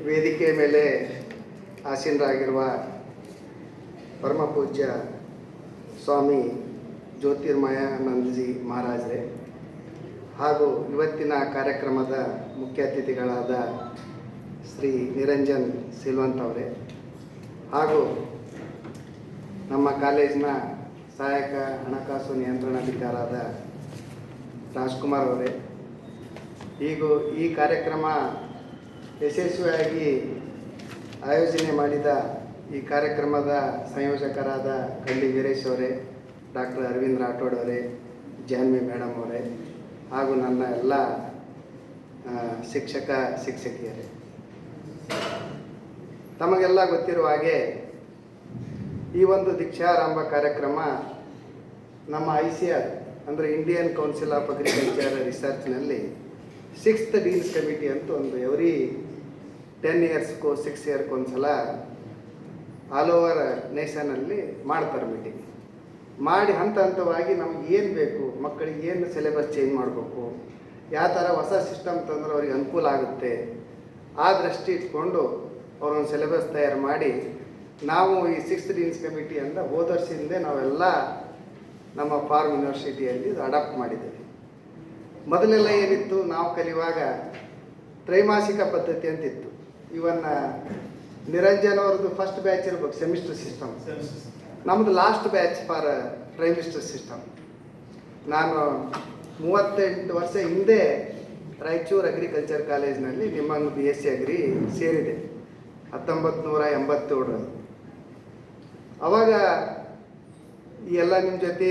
ವೇದಿಕೆ ಮೇಲೆ ಆಸೀನರಾಗಿರುವ ಪರಮ ಪೂಜ್ಯ ಸ್ವಾಮಿ ಜ್ಯೋತಿರ್ಮಯಾನಂದಜಿ ಮಹಾರಾಜರೇ ಹಾಗೂ ಇವತ್ತಿನ ಕಾರ್ಯಕ್ರಮದ ಮುಖ್ಯ ಅತಿಥಿಗಳಾದ ಶ್ರೀ ನಿರಂಜನ್ ಸಿಲ್ವಂತ್ ಅವರೇ ಹಾಗೂ ನಮ್ಮ ಕಾಲೇಜಿನ ಸಹಾಯಕ ಹಣಕಾಸು ನಿಯಂತ್ರಣಾಧಿಕಾರಿಯಾದ ರಾಜ್ಕುಮಾರ್ ಅವರೇ, ಈ ಕಾರ್ಯಕ್ರಮ ಯಶಸ್ವಿಯಾಗಿ ಆಯೋಜನೆ ಮಾಡಿದ ಈ ಕಾರ್ಯಕ್ರಮದ ಸಂಯೋಜಕರಾದ ಕಳ್ಳಿ ವೀರೇಶ್ ಅವರೇ, ಡಾಕ್ಟರ್ ಅರವಿಂದ್ ರಾಠೋಡ್ ಅವರೇ, ಜಾನ್ವಿ ಮೇಡಮ್ ಅವರೇ ಹಾಗೂ ನನ್ನ ಎಲ್ಲ ಶಿಕ್ಷಕಿಯರೇ, ತಮಗೆಲ್ಲ ಗೊತ್ತಿರುವ ಹಾಗೆ ಈ ಒಂದು ದೀಕ್ಷಾರಂಭ ಕಾರ್ಯಕ್ರಮ ನಮ್ಮ ICR ಅಂದರೆ ಇಂಡಿಯನ್ ಕೌನ್ಸಿಲ್ ಆಫ್ ಅಗ್ರಿಕಲ್ಚರ್ ರಿಸರ್ಚ್ನಲ್ಲಿ 6th ಡೀನ್ಸ್ ಕಮಿಟಿ ಅಂತ ಒಂದು ಎವ್ರಿ 10 ಇಯರ್ಸ್ಗೂ 6 ಇಯರ್ಗೂ ಒಂದು ಸಲ ಆಲ್ ಓವರ್ ನೇಷನಲ್ಲಿ ಮಾಡ್ತಾರೆ ಮೀಟಿಂಗ್ ಮಾಡಿ ಹಂತವಾಗಿ ನಮ್ಗೆ ಏನು ಬೇಕು, ಮಕ್ಕಳಿಗೆ ಏನು ಸಿಲೆಬಸ್ ಚೇಂಜ್ ಮಾಡಬೇಕು, ಯಾವ ಥರ ಹೊಸ ಸಿಸ್ಟಮ್ ತಂದ್ರೆ ಅವ್ರಿಗೆ ಅನುಕೂಲ ಆಗುತ್ತೆ, ಆ ದೃಷ್ಟಿ ಇಟ್ಕೊಂಡು ಅವ್ರೊಂದು ಸಿಲೆಬಸ್ ತಯಾರು ಮಾಡಿ ನಾವು ಈ 6th ಡೀನ್ಸ್ ಕಮಿಟಿಯಿಂದ ಹೋದ ವರ್ಷದಿಂದ ನಾವೆಲ್ಲ ನಮ್ಮ ಫಾರ್ಮ್ ಯೂನಿವರ್ಸಿಟಿಯಲ್ಲಿ ಅಡಾಪ್ಟ್ ಮಾಡಿದ್ದೇವೆ. ಮೊದಲೆಲ್ಲ ಏನಿತ್ತು, ನಾವು ಕಲಿಯುವಾಗ ತ್ರೈಮಾಸಿಕ ಪದ್ಧತಿ ಅಂತಿತ್ತು. ಇವನ್ನ ನಿರಂಜನ್ ಅವ್ರದ್ದು ಫಸ್ಟ್ ಬ್ಯಾಚ್ ಇರ್ಬೇಕು ಸೆಮಿಸ್ಟರ್ ಸಿಸ್ಟಮ್, ನಮ್ಮದು last batch for trimester system. ನಾನು 38 ವರ್ಷ ಹಿಂದೆ ರಾಯಚೂರು ಅಗ್ರಿಕಲ್ಚರ್ ಕಾಲೇಜಿನಲ್ಲಿ ನಿಮ್ಮನ್ನು BSc ಅಗ್ರಿ ಸೇರಿದೆ 1987. ಅವಾಗ ಎಲ್ಲ ನಿಮ್ಮ ಜೊತೆ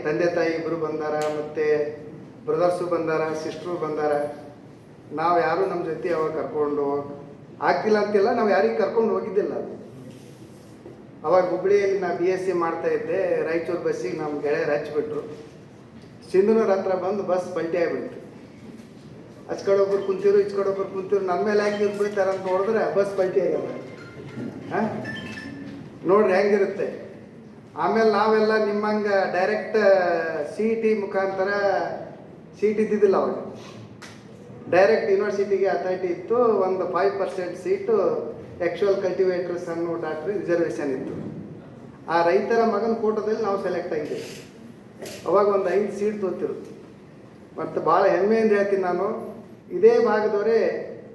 ತಂದೆ ತಾಯಿ ಇಬ್ಬರು ಬಂದಾರ, ಮತ್ತು ಬ್ರದರ್ಸು ಬಂದಾರ, ಸಿಸ್ಟ್ರು ಬಂದಾರ. ನಾವು ಯಾರು ನಮ್ಮ ಜೊತೆ ಅವಾಗ ಕರ್ಕೊಂಡು ಆಗ್ತಿಲ್ಲ ಅಂತಿಲ್ಲ, ನಾವು ಯಾರಿಗೆ ಕರ್ಕೊಂಡು ಹೋಗಿದ್ದಿಲ್ಲ. ಅವಾಗ ಹುಬ್ಬಳ್ಳಿಯಲ್ಲಿ ನಾ BSc ಮಾಡ್ತಾಯಿದ್ದೆ. ರಾಯಚೂರು ಬಸ್ಸಿಗೆ ನಮ್ಮ ಗೆಳೆಯರು ಹಚ್ಚಿಬಿಟ್ರು. ಸಿಂಧನೂರು ಹತ್ರ ಬಂದು ಬಸ್ ಪಲ್ಟಿ ಆಗಿಬಿಡ್ತು. ಅಚ್ ಕಡೆ ಒಬ್ಬರು ಕುಂತಿರು, ಇಚ್ ಕಡೆ ಒಬ್ಬರು ಕುಂತಿರು, ನನ್ನ ಮೇಲೆ ಯಾಕೆ ಇರ್ಬಿಡ್ತಾರೆ ಅಂತ ನೋಡಿದ್ರೆ ಬಸ್ ಪಲ್ಟಿ ಆಗ್ಯದ. ನೋಡ್ರಿ ಹೆಂಗಿರುತ್ತೆ. ಆಮೇಲೆ ನಾವೆಲ್ಲ ನಿಮ್ಮಂಗೆ ಡೈರೆಕ್ಟ್ CET ಮುಖಾಂತರ ಸೀಟ್ ಇದ್ದಿದ್ದಿಲ್ಲ ಅವಾಗ. ಡೈರೆಕ್ಟ್ ಯೂನಿವರ್ಸಿಟಿಗೆ ಅಥಾರಿಟಿ ಇತ್ತು. ಒಂದು 5% ಸೀಟು ಆ್ಯಕ್ಚುಯಲ್ ಕಲ್ಟಿವೇಟರ್ಸ್ ಅನ್ನೋ ಡಾಕ್ಟ್ರಿ ರಿಸರ್ವೇಷನ್ ಇತ್ತು. ಆ ರೈತರ ಮಗನ ಕೋಟದಲ್ಲಿ ನಾವು ಸೆಲೆಕ್ಟ್ ಆಗಿದ್ದೇವೆ. ಅವಾಗ ಒಂದು 5 ಸೀಟ್ ತೋತಿರು. ಮತ್ತು ಭಾಳ ಹೆಮ್ಮೆಯಿಂದ ಹೇಳ್ತೀನಿ ನಾನು, ಇದೇ ಭಾಗದವರೇ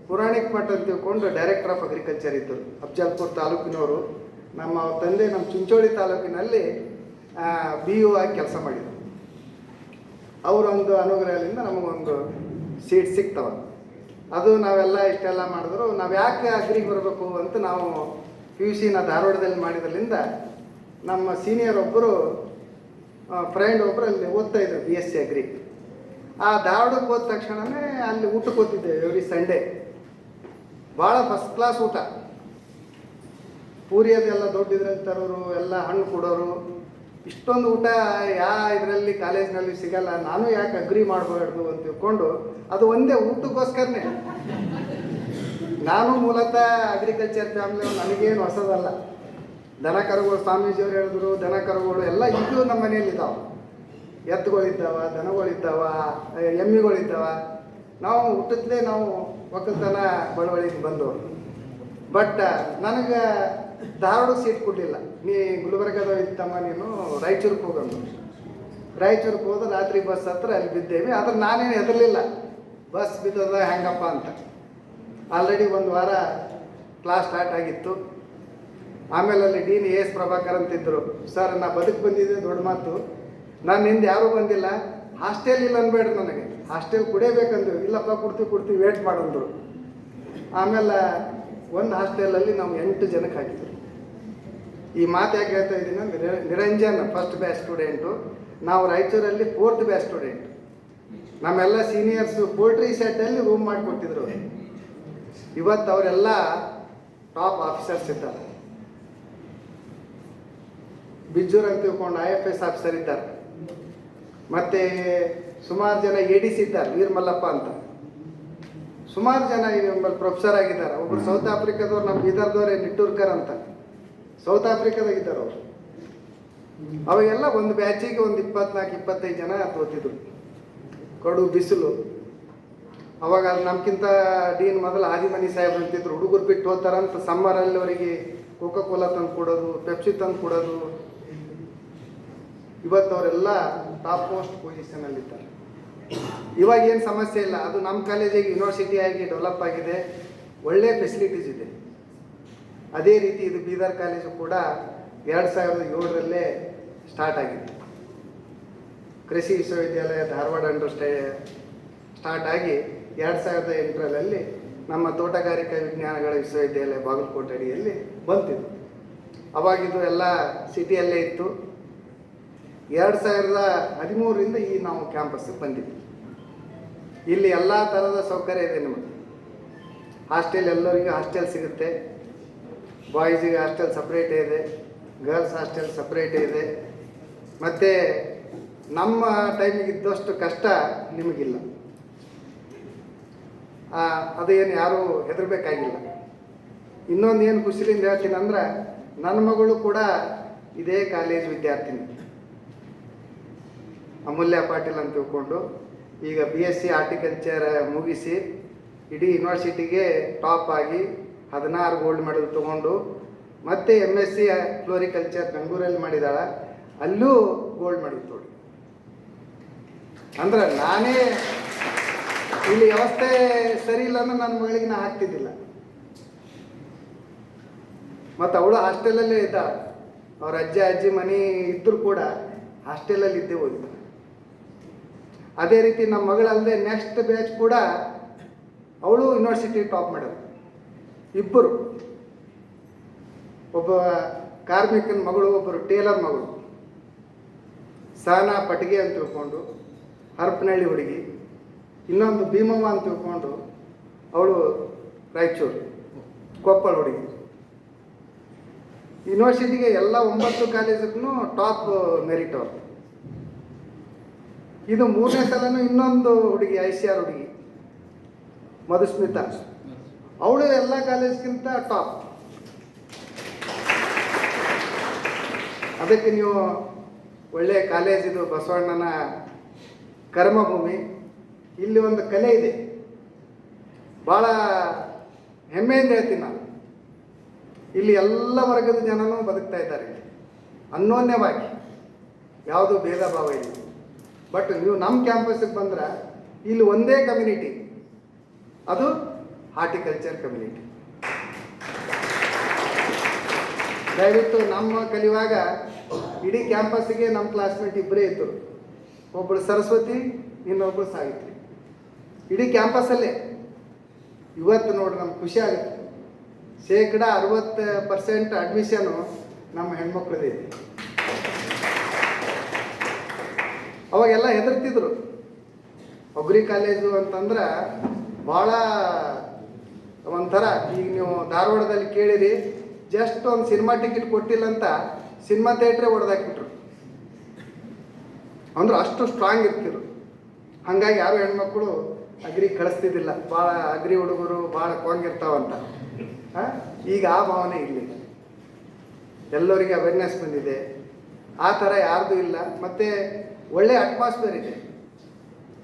ಪುರಾಣಿಕ್ ಮಠ ಅಂತ ತಿಳ್ಕೊಂಡು ಡೈರೆಕ್ಟರ್ ಆಫ್ ಅಗ್ರಿಕಲ್ಚರ್ ಇದ್ದರು. ಅಫ್ಜಲ್ಪುರ ತಾಲೂಕಿನವರು. ನಮ್ಮ ತಂದೆ ನಮ್ಮ ಚಿಂಚೋಳಿ ತಾಲೂಕಿನಲ್ಲಿ BO ಆಗಿ ಕೆಲಸ ಮಾಡಿದರು. ಅವರೊಂದು ಅನುಗ್ರಹದಿಂದ ನಮಗೊಂದು ಸೀಟ್ ಸಿಗ್ತವ. ಅದು ನಾವೆಲ್ಲ ಇಷ್ಟೆಲ್ಲ ಮಾಡಿದ್ರು. ನಾವು ಯಾಕೆ ಅಗ್ರಿಗೆ ಬರಬೇಕು ಅಂತ ನಾವು PUC ಧಾರವಾಡದಲ್ಲಿ ಮಾಡಿದ್ರಿಂದ ನಮ್ಮ ಸೀನಿಯರ್ ಒಬ್ಬರು ಫ್ರೆಂಡ್ ಒಬ್ಬರು ಅಲ್ಲಿ ಓದ್ತಾಯಿದ್ರು BSc ಅಗ್ರಿ. ಆ ಧಾರವಾಡಕ್ಕೆ ಹೋದ ತಕ್ಷಣವೇ ಅಲ್ಲಿ ಊಟಕ್ಕೆ ಹೋಗ್ತಿದ್ದೇವೆ ಎವ್ರಿ ಸಂಡೇ. ಭಾಳ ಫಸ್ಟ್ ಕ್ಲಾಸ್ ಊಟ. ಪೂರಿ ಅದೆಲ್ಲ ದೊಡ್ಡದ್ರಲ್ಲಿ ತರೋರು, ಎಲ್ಲ ಹಣ್ಣು ಕೊಡೋರು. ಇಷ್ಟೊಂದು ಊಟ ಇದರಲ್ಲಿ ಕಾಲೇಜಿನಲ್ಲಿ ಸಿಗಲ್ಲ. ನಾನು ಯಾಕೆ ಅಗ್ರಿ ಮಾಡಬಾರ್ದು ಅಂತ ತಿಳ್ಕೊಂಡು ಅದು ಒಂದೇ ಊಟಕ್ಕೋಸ್ಕರನೇ. ನಾನು ಮೂಲತಃ ಅಗ್ರಿಕಲ್ಚರ್ ಫ್ಯಾಮಿಲಿ, ನನಗೇನು ಹೊಸದಲ್ಲ. ದನ ಕರುಗಳು, ಸ್ವಾಮೀಜಿಯವರು ಹೇಳಿದ್ರು, ದನ ಕರುಗಳು ಎಲ್ಲ ಈಗಲೂ ನಮ್ಮ ಮನೆಯಲ್ಲಿದ್ದಾವೆ. ಎತ್ತುಗಳಿದ್ದಾವ, ದನಗಳಿದ್ದಾವ, ಎಮ್ಮಿಗಳಿದ್ದಾವ. ನಾವು ಹುಟ್ಟಿದ್ಲೇ ನಾವು ಒಕ್ಕಲ್ತನ ಬಳವಳಿಗೆ ಬಂದವರು. ಬಟ್ ನನಗೆ ಧಾರವಾಡ ಸೀಟ್ ಕೊಡಲಿಲ್ಲ. ನೀ ಗುಲ್ಬರ್ಗದ ಇತ್ತಮ್ಮ, ನೀನು ರಾಯಚೂರಿಗೆ ಹೋಗಂದು. ರಾಯಚೂರಿಗೆ ಹೋದ್ರೆ ರಾತ್ರಿ ಬಸ್ ಹತ್ರ ಅಲ್ಲಿ ಬಿದ್ದೇವೆ. ಆದ್ರೆ ನಾನೇನು ಹೆದರಲಿಲ್ಲ, ಬಸ್ ಬಿದ್ದದ ಹೆಂಗಪ್ಪ ಅಂತ. ಆಲ್ರೆಡಿ ಒಂದು ವಾರ ಕ್ಲಾಸ್ ಸ್ಟಾರ್ಟ್ ಆಗಿತ್ತು. ಆಮೇಲೆ ಅಲ್ಲಿ ಡೀನ್ AS ಪ್ರಭಾಕರ್ ಅಂತಿದ್ದರು. ಸರ್, ನಾ ಬದುಕು ಬಂದಿದ್ದೆ ದೊಡ್ಡ ಮಾತು, ನಾನು ಹಿಂದೆ ಯಾರೂ ಬಂದಿಲ್ಲ. ಹಾಸ್ಟೆಲ್ ಇಲ್ಲ ಅನ್ಬೇಡ್ರಿ, ನನಗೆ ಹಾಸ್ಟೆಲ್ ಕುಡಿಯಬೇಕಂದ್ರು. ಇಲ್ಲಪ್ಪ ಕೊಡ್ತೀವಿ ವೇಟ್ ಮಾಡಂದರು. ಆಮೇಲೆ ಒಂದು ಹಾಸ್ಟೆಲಲ್ಲಿ ನಾವು 8 ಜನಕ್ಕೆ ಹಾಕಿದ್ರು. ಈ ಮಾತು ಯಾಕೆ ಹೇಳ್ತಾ ಇದ್ದೀನಿ ಅಂದರೆ, ನಿರಂಜನ್ ಫಸ್ಟ್ ಬ್ಯಾಚ್ ಸ್ಟೂಡೆಂಟು, ನಾವು ರಾಯಚೂರಲ್ಲಿ 4th ಬ್ಯಾಚ್ ಸ್ಟೂಡೆಂಟ್. ನಮ್ಮೆಲ್ಲ ಸೀನಿಯರ್ಸು ಪೋಲ್ಟ್ರಿ ಸೆಟ್ಟಲ್ಲಿ ರೂಮ್ ಮಾಡಿಕೊಟ್ಟಿದ್ರು. ಇವತ್ತು ಅವರೆಲ್ಲ ಟಾಪ್ ಆಫೀಸರ್ಸ್ ಇದ್ದಾರೆ. ಬಿಜ್ಜೂರ್ ಅಂತ ತಿಳ್ಕೊಂಡು IFS ಆಫೀಸರ್ ಇದ್ದಾರೆ. ಮತ್ತು ಸುಮಾರು ಜನ ADC ಇದ್ದಾರೆ, ವೀರ್ ಮಲ್ಲಪ್ಪ ಅಂತ. ಸುಮಾರು ಜನ ನಮ್ಮಲ್ಲಿ ಪ್ರೊಫೆಸರ್ ಆಗಿದ್ದಾರೆ. ಒಬ್ಬರು ಸೌತ್ ಆಫ್ರಿಕಾದವ್ರು, ನಮ್ಮ ಬೀದರ್ದವ್ರೆ, ನಿಟ್ಟೂರ್ಕರ್ ಅಂತ ಸೌತ್ ಆಫ್ರಿಕಾದಾಗಿದ್ದಾರೆ ಅವರು. ಅವಾಗೆಲ್ಲ ಒಂದು ಬ್ಯಾಚಿಗೆ ಒಂದು 24-25 ಜನ ತೋತಿದ್ರು. ಕಡು ಬಿಸಿಲು. ಅವಾಗ ಅದು ನಮ್ಗಿಂತ ಡೀನ್ ಮೊದಲು ಆದಿಮನಿ ಸಾಹೇಬ್ರು ಅಂತಿದ್ರು, ಹುಡುಗರು ಬಿಟ್ಟು ಹೋಗ್ತಾರಂತ ಸಮ್ಮರಲ್ಲಿ ಅವರಿಗೆ ಕೋಕೋ ಕೋಲಾ ತಂದು ಕೊಡೋದು, ಪೆಪ್ಸಿ ತಂದು ಕೊಡೋದು. ಇವತ್ತು ಅವರೆಲ್ಲ ಟಾಪ್ ಮೋಸ್ಟ್ ಪೊಸಿಷನಲ್ಲಿದ್ದಾರೆ. ಇವಾಗ ಏನು ಸಮಸ್ಯೆ ಇಲ್ಲ. ಅದು ನಮ್ಮ ಕಾಲೇಜಿಗೆ ಯೂನಿವರ್ಸಿಟಿ ಆಗಿ ಡೆವಲಪ್ ಆಗಿದೆ, ಒಳ್ಳೆ ಫೆಸಿಲಿಟೀಸ್ ಇದೆ. ಅದೇ ರೀತಿ ಇದು ಬೀದರ್ ಕಾಲೇಜು ಕೂಡ 2007ರಲ್ಲೇ ಸ್ಟಾರ್ಟ್ ಆಗಿದೆ. ಕೃಷಿ ವಿಶ್ವವಿದ್ಯಾಲಯ ಧಾರವಾಡ ಅಂಡರ್ ಸ್ಟಾರ್ಟ್ ಆಗಿ 2008ರಲ್ಲಿ ನಮ್ಮ ತೋಟಗಾರಿಕಾ ವಿಜ್ಞಾನಗಳ ವಿಶ್ವವಿದ್ಯಾಲಯ ಬಾಗಲಕೋಟೆ ಅಡಿಯಲ್ಲಿ ಬಂತಿದ್ದು. ಅವಾಗಿದು ಎಲ್ಲ ಸಿಟಿಯಲ್ಲೇ ಇತ್ತು. 2013ರಿಂದ ಈ ನಾವು ಕ್ಯಾಂಪಸ್ಸಿಗೆ ಬಂದಿದ್ವಿ. ಇಲ್ಲಿ ಎಲ್ಲ ಥರದ ಸೌಕರ್ಯ ಇದೆ ನಿಮಗೆ. ಹಾಸ್ಟೆಲ್, ಎಲ್ಲರಿಗೂ ಹಾಸ್ಟೆಲ್ ಸಿಗುತ್ತೆ. ಬಾಯ್ಸಿಗೆ ಹಾಸ್ಟೆಲ್ ಸಪ್ರೇಟೇ ಇದೆ, ಗರ್ಲ್ಸ್ ಹಾಸ್ಟೆಲ್ ಸಪ್ರೇಟೇ ಇದೆ. ಮತ್ತು ನಮ್ಮ ಟೈಮಿಗೆ ಇದ್ದಷ್ಟು ಕಷ್ಟ ನಿಮಗಿಲ್ಲ. ಅದೇನು ಯಾರೂ ಹೆದರಬೇಕಾಗಿಲ್ಲ. ಇನ್ನೊಂದು ಏನು ಖುಷಿಲಿಂದ ಹೇಳ್ತೀನಿ ಅಂದ್ರೆ, ನನ್ನ ಮಗಳು ಕೂಡ ಇದೇ ಕಾಲೇಜ್ ವಿದ್ಯಾರ್ಥಿನಿ, ಅಮೂಲ್ಯ ಪಾಟೀಲ್ ಅಂತ ತಿಳ್ಕೊಂಡು ಈಗ BSc ಹಾರ್ಟಿಕಲ್ಚರ್ ಮುಗಿಸಿ ಇಡೀ ಯೂನಿವರ್ಸಿಟಿಗೆ ಟಾಪ್ ಆಗಿ 16 ಗೋಲ್ಡ್ ಮೆಡಲ್ ತೊಗೊಂಡು ಮತ್ತೆ MSc ಫ್ಲೋರಿಕಲ್ಚರ್ ಬೆಂಗಳೂರಲ್ಲಿ ಮಾಡಿದಾಳೆ, ಅಲ್ಲೂ ಗೋಲ್ಡ್ ಮೆಡಲ್ ತೊಗೊಂಡು. ಅಂದ್ರೆ ನಾನೇ ಇಲ್ಲಿ ವ್ಯವಸ್ಥೆ ಸರಿ ಇಲ್ಲ ಅಂದ್ರೆ ನನ್ನ ಮಗಳಿಗೆ ನಾ ಹಾಕ್ತಿದ್ದಿಲ್ಲ. ಮತ್ತು ಅವಳು ಹಾಸ್ಟೆಲಲ್ಲೇ ಇದ್ದಾಳೆ. ಅವ್ರ ಅಜ್ಜಿ ಮನೆ ಇದ್ದರೂ ಕೂಡ ಹಾಸ್ಟೆಲಲ್ಲಿ ಇದ್ದೇ ಹೋಗಿದ್ದಾಳೆ. ಅದೇ ರೀತಿ ನಮ್ಮ ಮಗಳಲ್ಲದೆ ನೆಕ್ಸ್ಟ್ ಬ್ಯಾಚ್ ಕೂಡ ಅವಳು ಯೂನಿವರ್ಸಿಟಿ ಟಾಪ್ ಮಾಡೋದು. ಇಬ್ಬರು, ಒಬ್ಬ ಕಾರ್ಮಿಕನ ಮಗಳು, ಒಬ್ಬರು ಟೇಲರ್ ಮಗಳು ಸಹನಾ ಪಟ್ಗೆ ಅಂತ ತಿಳ್ಕೊಂಡು ಹರಪನಹಳ್ಳಿ ಹುಡುಗಿ, ಇನ್ನೊಂದು ಭೀಮವ್ವ ಅಂತ ತಿಳ್ಕೊಂಡು ಅವಳು ರಾಯಚೂರು ಕೊಪ್ಪಳ ಹುಡುಗಿ. ಯೂನಿವರ್ಸಿಟಿಗೆ ಎಲ್ಲ 9 ಕಾಲೇಜಿಗೂ ಟಾಪ್ ಮೆರಿಟ್ ಅವರು. ಇದು 3ನೇ ಸಲನೂ ಇನ್ನೊಂದು ಹುಡುಗಿ ICR ಹುಡುಗಿ ಮಧುಸ್ಮಿತಾ, ಅವಳು ಎಲ್ಲ ಕಾಲೇಜ್ಗಿಂತ ಟಾಪ್. ಅದಕ್ಕೆ ನೀವು ಒಳ್ಳೆಯ ಕಾಲೇಜ್, ಇದು ಬಸವಣ್ಣನ ಕರ್ಮಭೂಮಿ. ಇಲ್ಲಿ ಒಂದು ಕಲೆ ಇದೆ, ಭಾಳ ಹೆಮ್ಮೆಯಿಂದ ಹೇಳ್ತೀನಿ ನಾನು. ಇಲ್ಲಿ ಎಲ್ಲ ವರ್ಗದ ಜನನೂ ಬದುಕ್ತಾ ಇದ್ದಾರೆ, ಅನ್ಯೋನ್ಯವಾಗಿ, ಯಾವುದೂ ಭೇದ ಭಾವ ಇಲ್ಲ. ಬಟ್ ನೀವು ನಮ್ಮ ಕ್ಯಾಂಪಸ್ಸಿಗೆ ಬಂದ್ರೆ ಇಲ್ಲಿ ಒಂದೇ ಕಮ್ಯುನಿಟಿ, ಅದು ಹಾರ್ಟಿಕಲ್ಚರ್ ಕಮ್ಯುನಿಟಿ. ದಯವಿಟ್ಟು ನಮ್ಮ ಕಲಿಯುವಾಗ ಇಡೀ ಕ್ಯಾಂಪಸ್ಸಿಗೆ ನಮ್ಮ ಕ್ಲಾಸ್ಮೇಟ್ ಇಬ್ಬರೇ ಇದ್ದರು. ಒಬ್ಬಳು ಸರಸ್ವತಿ, ಇನ್ನೊಬ್ಬಳು ಸಾವಿತ್ರಿ. ಇಡೀ ಕ್ಯಾಂಪಸ್ಸಲ್ಲೇ. ಇವತ್ತು ನೋಡ್ರಿ ನಮ್ಗೆ ಖುಷಿ ಆಗುತ್ತೆ, 60% ಅಡ್ಮಿಷನು ನಮ್ಮ ಹೆಣ್ಮಕ್ಳದೇ ಇದೆ. ಅವಾಗೆಲ್ಲ ಹೆದರ್ತಿದ್ರು. ಅಗ್ರಿ ಕಾಲೇಜು ಅಂತಂದ್ರೆ ಭಾಳ ಒಂಥರ, ಈಗ ನೀವು ಧಾರವಾಡದಲ್ಲಿ ಕೇಳಿರಿ, ಜಸ್ಟ್ ಒಂದು ಸಿನಿಮಾ ಟಿಕೆಟ್ ಕೊಟ್ಟಿಲ್ಲ ಅಂತ ಸಿನಿಮಾ ಥಿಯೇಟ್ರೇ ಹೊಡೆದಾಕ್ಬಿಟ್ರು. ಅಂದ್ರೆ ಅಷ್ಟು ಸ್ಟ್ರಾಂಗ್ ಇರ್ತಿರು. ಹಾಗಾಗಿ ಯಾರು ಹೆಣ್ಮಕ್ಳು ಅಗ್ರಿ ಕಳಿಸ್ತಿದ್ದಿಲ್ಲ. ಭಾಳ ಅಗ್ರಿ ಹುಡುಗರು ಭಾಳ ಕೊಂಗಿರ್ತಾವಂತ. ಈಗ ಆ ಭಾವನೆ ಇಲ್ಲಿ ಎಲ್ಲರಿಗೆ ಅವೇರ್ನೆಸ್ ಬಂದಿದೆ. ಆ ಥರ ಯಾರ್ದು ಇಲ್ಲ. ಮತ್ತು ಒಳ್ಳೆಯ ಅಟ್ಮಾಸ್ಫಿಯರ್ ಇದೆ.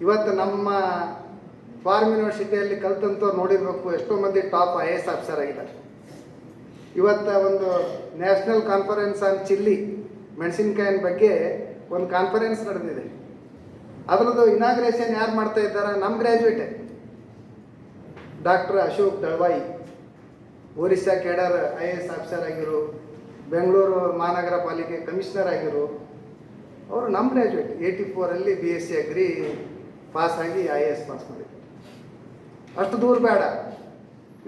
ಇವತ್ತು ನಮ್ಮ ಫಾರ್ಮ್ ಯೂನಿವರ್ಸಿಟಿಯಲ್ಲಿ ಕಲ್ತಂತವ್ರು ನೋಡಿರ್ಬೇಕು, ಎಷ್ಟೋ ಮಂದಿ ಟಾಪ್ IAS ಆಫೀಸರ್ ಆಗಿದ್ದಾರೆ. ಇವತ್ತು ಒಂದು ನ್ಯಾಷನಲ್ ಕಾನ್ಫರೆನ್ಸ್ ಆನ್ ಚಿಲ್ಲಿ, ಮೆಣಸಿನ್ಕಾಯಿನ ಬಗ್ಗೆ ಒಂದು ಕಾನ್ಫರೆನ್ಸ್ ನಡೆದಿದೆ. ಅದರದ್ದು ಇನಾಗ್ರೇಷನ್ ಯಾರು ಮಾಡ್ತಾ ಇದ್ದಾರೆ? ನಮ್ಮ ಗ್ರ್ಯಾಜುಯೇಟೇ, doctor Ashok Dalavayi. Orissa cadre IAS officer ಆಗಿರು, ಬೆಂಗಳೂರು ಮಹಾನಗರ ಪಾಲಿಕೆ ಕಮಿಷನರ್ ಆಗಿರು. ಅವರು ನಮ್ಮ ಗ್ರ್ಯಾಜುಯೇಟ್. 84ರಲ್ಲಿ BSc ಅಗ್ರಿ ಪಾಸ್ ಆಗಿ IAS ಪಾಸ್ ಮಾಡಿದ್ರು. ಅಷ್ಟು ದೂರ ಬೇಡ.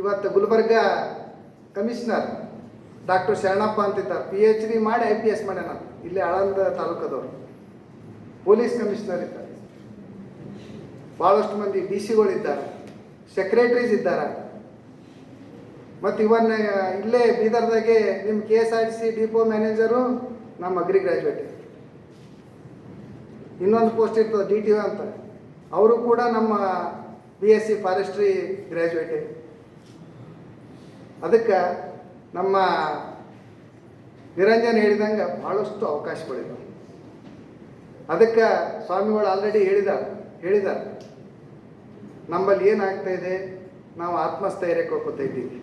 ಇವತ್ತು ಗುಲ್ಬರ್ಗ ಕಮಿಷನರ್ ಡಾಕ್ಟರ್ ಶರಣಪ್ಪ ಅಂತಿದ್ದಾರೆ, PhD ಮಾಡಿ IPS ಮಾಡ್ಯಾನ. ಇಲ್ಲಿ ಆಳಂದ ತಾಲೂಕದವರು. ಪೊಲೀಸ್ ಕಮಿಷನರ್ ಇದ್ದಾರೆ. ಭಾಳಷ್ಟು ಮಂದಿ DC ಗಳಿದ್ದಾರೆ, ಸೆಕ್ರೆಟರೀಸ್ ಇದ್ದಾರೆ. ಮತ್ತು ಇವನ್ ಇಲ್ಲೇ ಬೀದರ್ದಾಗೆ ನಿಮ್ಮ KSRTC ಡಿಪೋ ಮ್ಯಾನೇಜರು ನಮ್ಮ ಅಗ್ರಿ ಗ್ರ್ಯಾಜುಯೇಟ್. ಇನ್ನೊಂದು ಪೋಸ್ಟ್ ಇರ್ತದೆ DTO ಅಂತ, ಅವರು ಕೂಡ ನಮ್ಮ BSc ಫಾರೆಸ್ಟ್ರಿ ಗ್ರ್ಯಾಜುಯೇಟೇ. ಅದಕ್ಕೆ ನಮ್ಮ ನಿರಂಜನ್ ಹೇಳಿದಂಗೆ ಭಾಳಷ್ಟು ಅವಕಾಶಗಳಿವೆ. ಅದಕ್ಕೆ ಸ್ವಾಮಿಗಳು ಆಲ್ರೆಡಿ ಹೇಳಿದ್ದಾರೆ ನಮ್ಮಲ್ಲಿ ಏನಾಗ್ತಾ ಇದೆ, ನಾವು ಆತ್ಮಸ್ಥೈರ್ಯಕ್ಕೆ ಹೋಗ್ತಾ ಇದ್ದೀವಿ.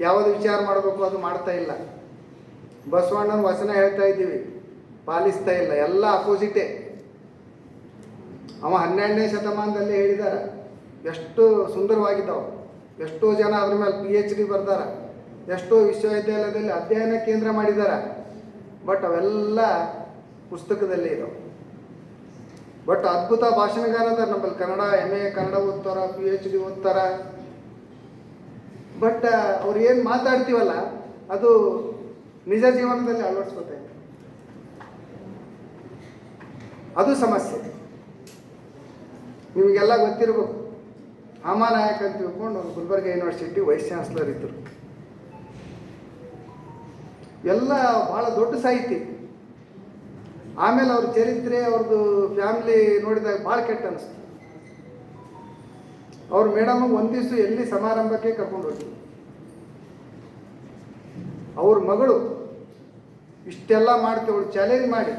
ಯಾವುದು ವಿಚಾರ ಮಾಡಬೇಕು ಅದು ಮಾಡ್ತಾ ಇಲ್ಲ. ಬಸವಣ್ಣನ ವಚನ ಹೇಳ್ತಾ ಇದ್ದೀವಿ, ಪಾಲಿಸ್ತಾ ಇಲ್ಲ. ಎಲ್ಲ ಅಪೋಸಿಟೇ. ಅವ 12ನೇ ಶತಮಾನದಲ್ಲಿ ಹೇಳಿದಾರ, ಎಷ್ಟು ಸುಂದರವಾಗಿದ್ದಾವೆ. ಎಷ್ಟೋ ಜನ ಅದ್ರ ಮೇಲೆ PhD ಬರ್ದಾರ, ಎಷ್ಟೋ ವಿಶ್ವವಿದ್ಯಾಲಯದಲ್ಲಿ ಅಧ್ಯಯನ ಕೇಂದ್ರ ಮಾಡಿದಾರ. ಬಟ್ ಅವೆಲ್ಲ ಪುಸ್ತಕದಲ್ಲೇ ಇದಾವೆ. ಬಟ್ ಅದ್ಭುತ ಭಾಷಣಗಾರದ ನಮ್ಮಲ್ಲಿ ಕನ್ನಡ MA ಕನ್ನಡ ಓದ್ತಾರ, PhD ಓದ್ತಾರ. ಬಟ್ ಅವ್ರು ಏನು ಮಾತಾಡ್ತೀವಲ್ಲ ಅದು ನಿಜ ಜೀವನದಲ್ಲಿ ಅಳವಡಿಸ್ಕೊತಾ ಇದೆ. ಅದು ಸಮಸ್ಯೆ. ನಿಮಗೆಲ್ಲ ಗೊತ್ತಿರಬೇಕು, ಹಾಮಾನಾಯಕ್ ಅಂತ ತಿಳ್ಕೊಂಡು ಒಂದು ಗುಲ್ಬರ್ಗ ಯೂನಿವರ್ಸಿಟಿ ವೈಸ್ ಚಾನ್ಸಲರ್ ಇದ್ದರು. ಎಲ್ಲ ಭಾಳ ದೊಡ್ಡ ಸಾಹಿತಿ. ಆಮೇಲೆ ಅವ್ರ ಚರಿತ್ರೆ, ಅವ್ರದ್ದು ಫ್ಯಾಮಿಲಿ ನೋಡಿದಾಗ ಭಾಳ ಕೆಟ್ಟ ಅನಿಸ್ತು. ಅವ್ರ ಮೇಡಮ್ ಒಂದು ದಿವಸ ಎಲ್ಲಿ ಸಮಾರಂಭಕ್ಕೆ ಕರ್ಕೊಂಡು ಹೋಗಿ, ಅವ್ರ ಮಗಳು ಇಷ್ಟೆಲ್ಲ ಮಾಡ್ತೇವಳು ಚಾಲೆಂಜ್ ಮಾಡಿ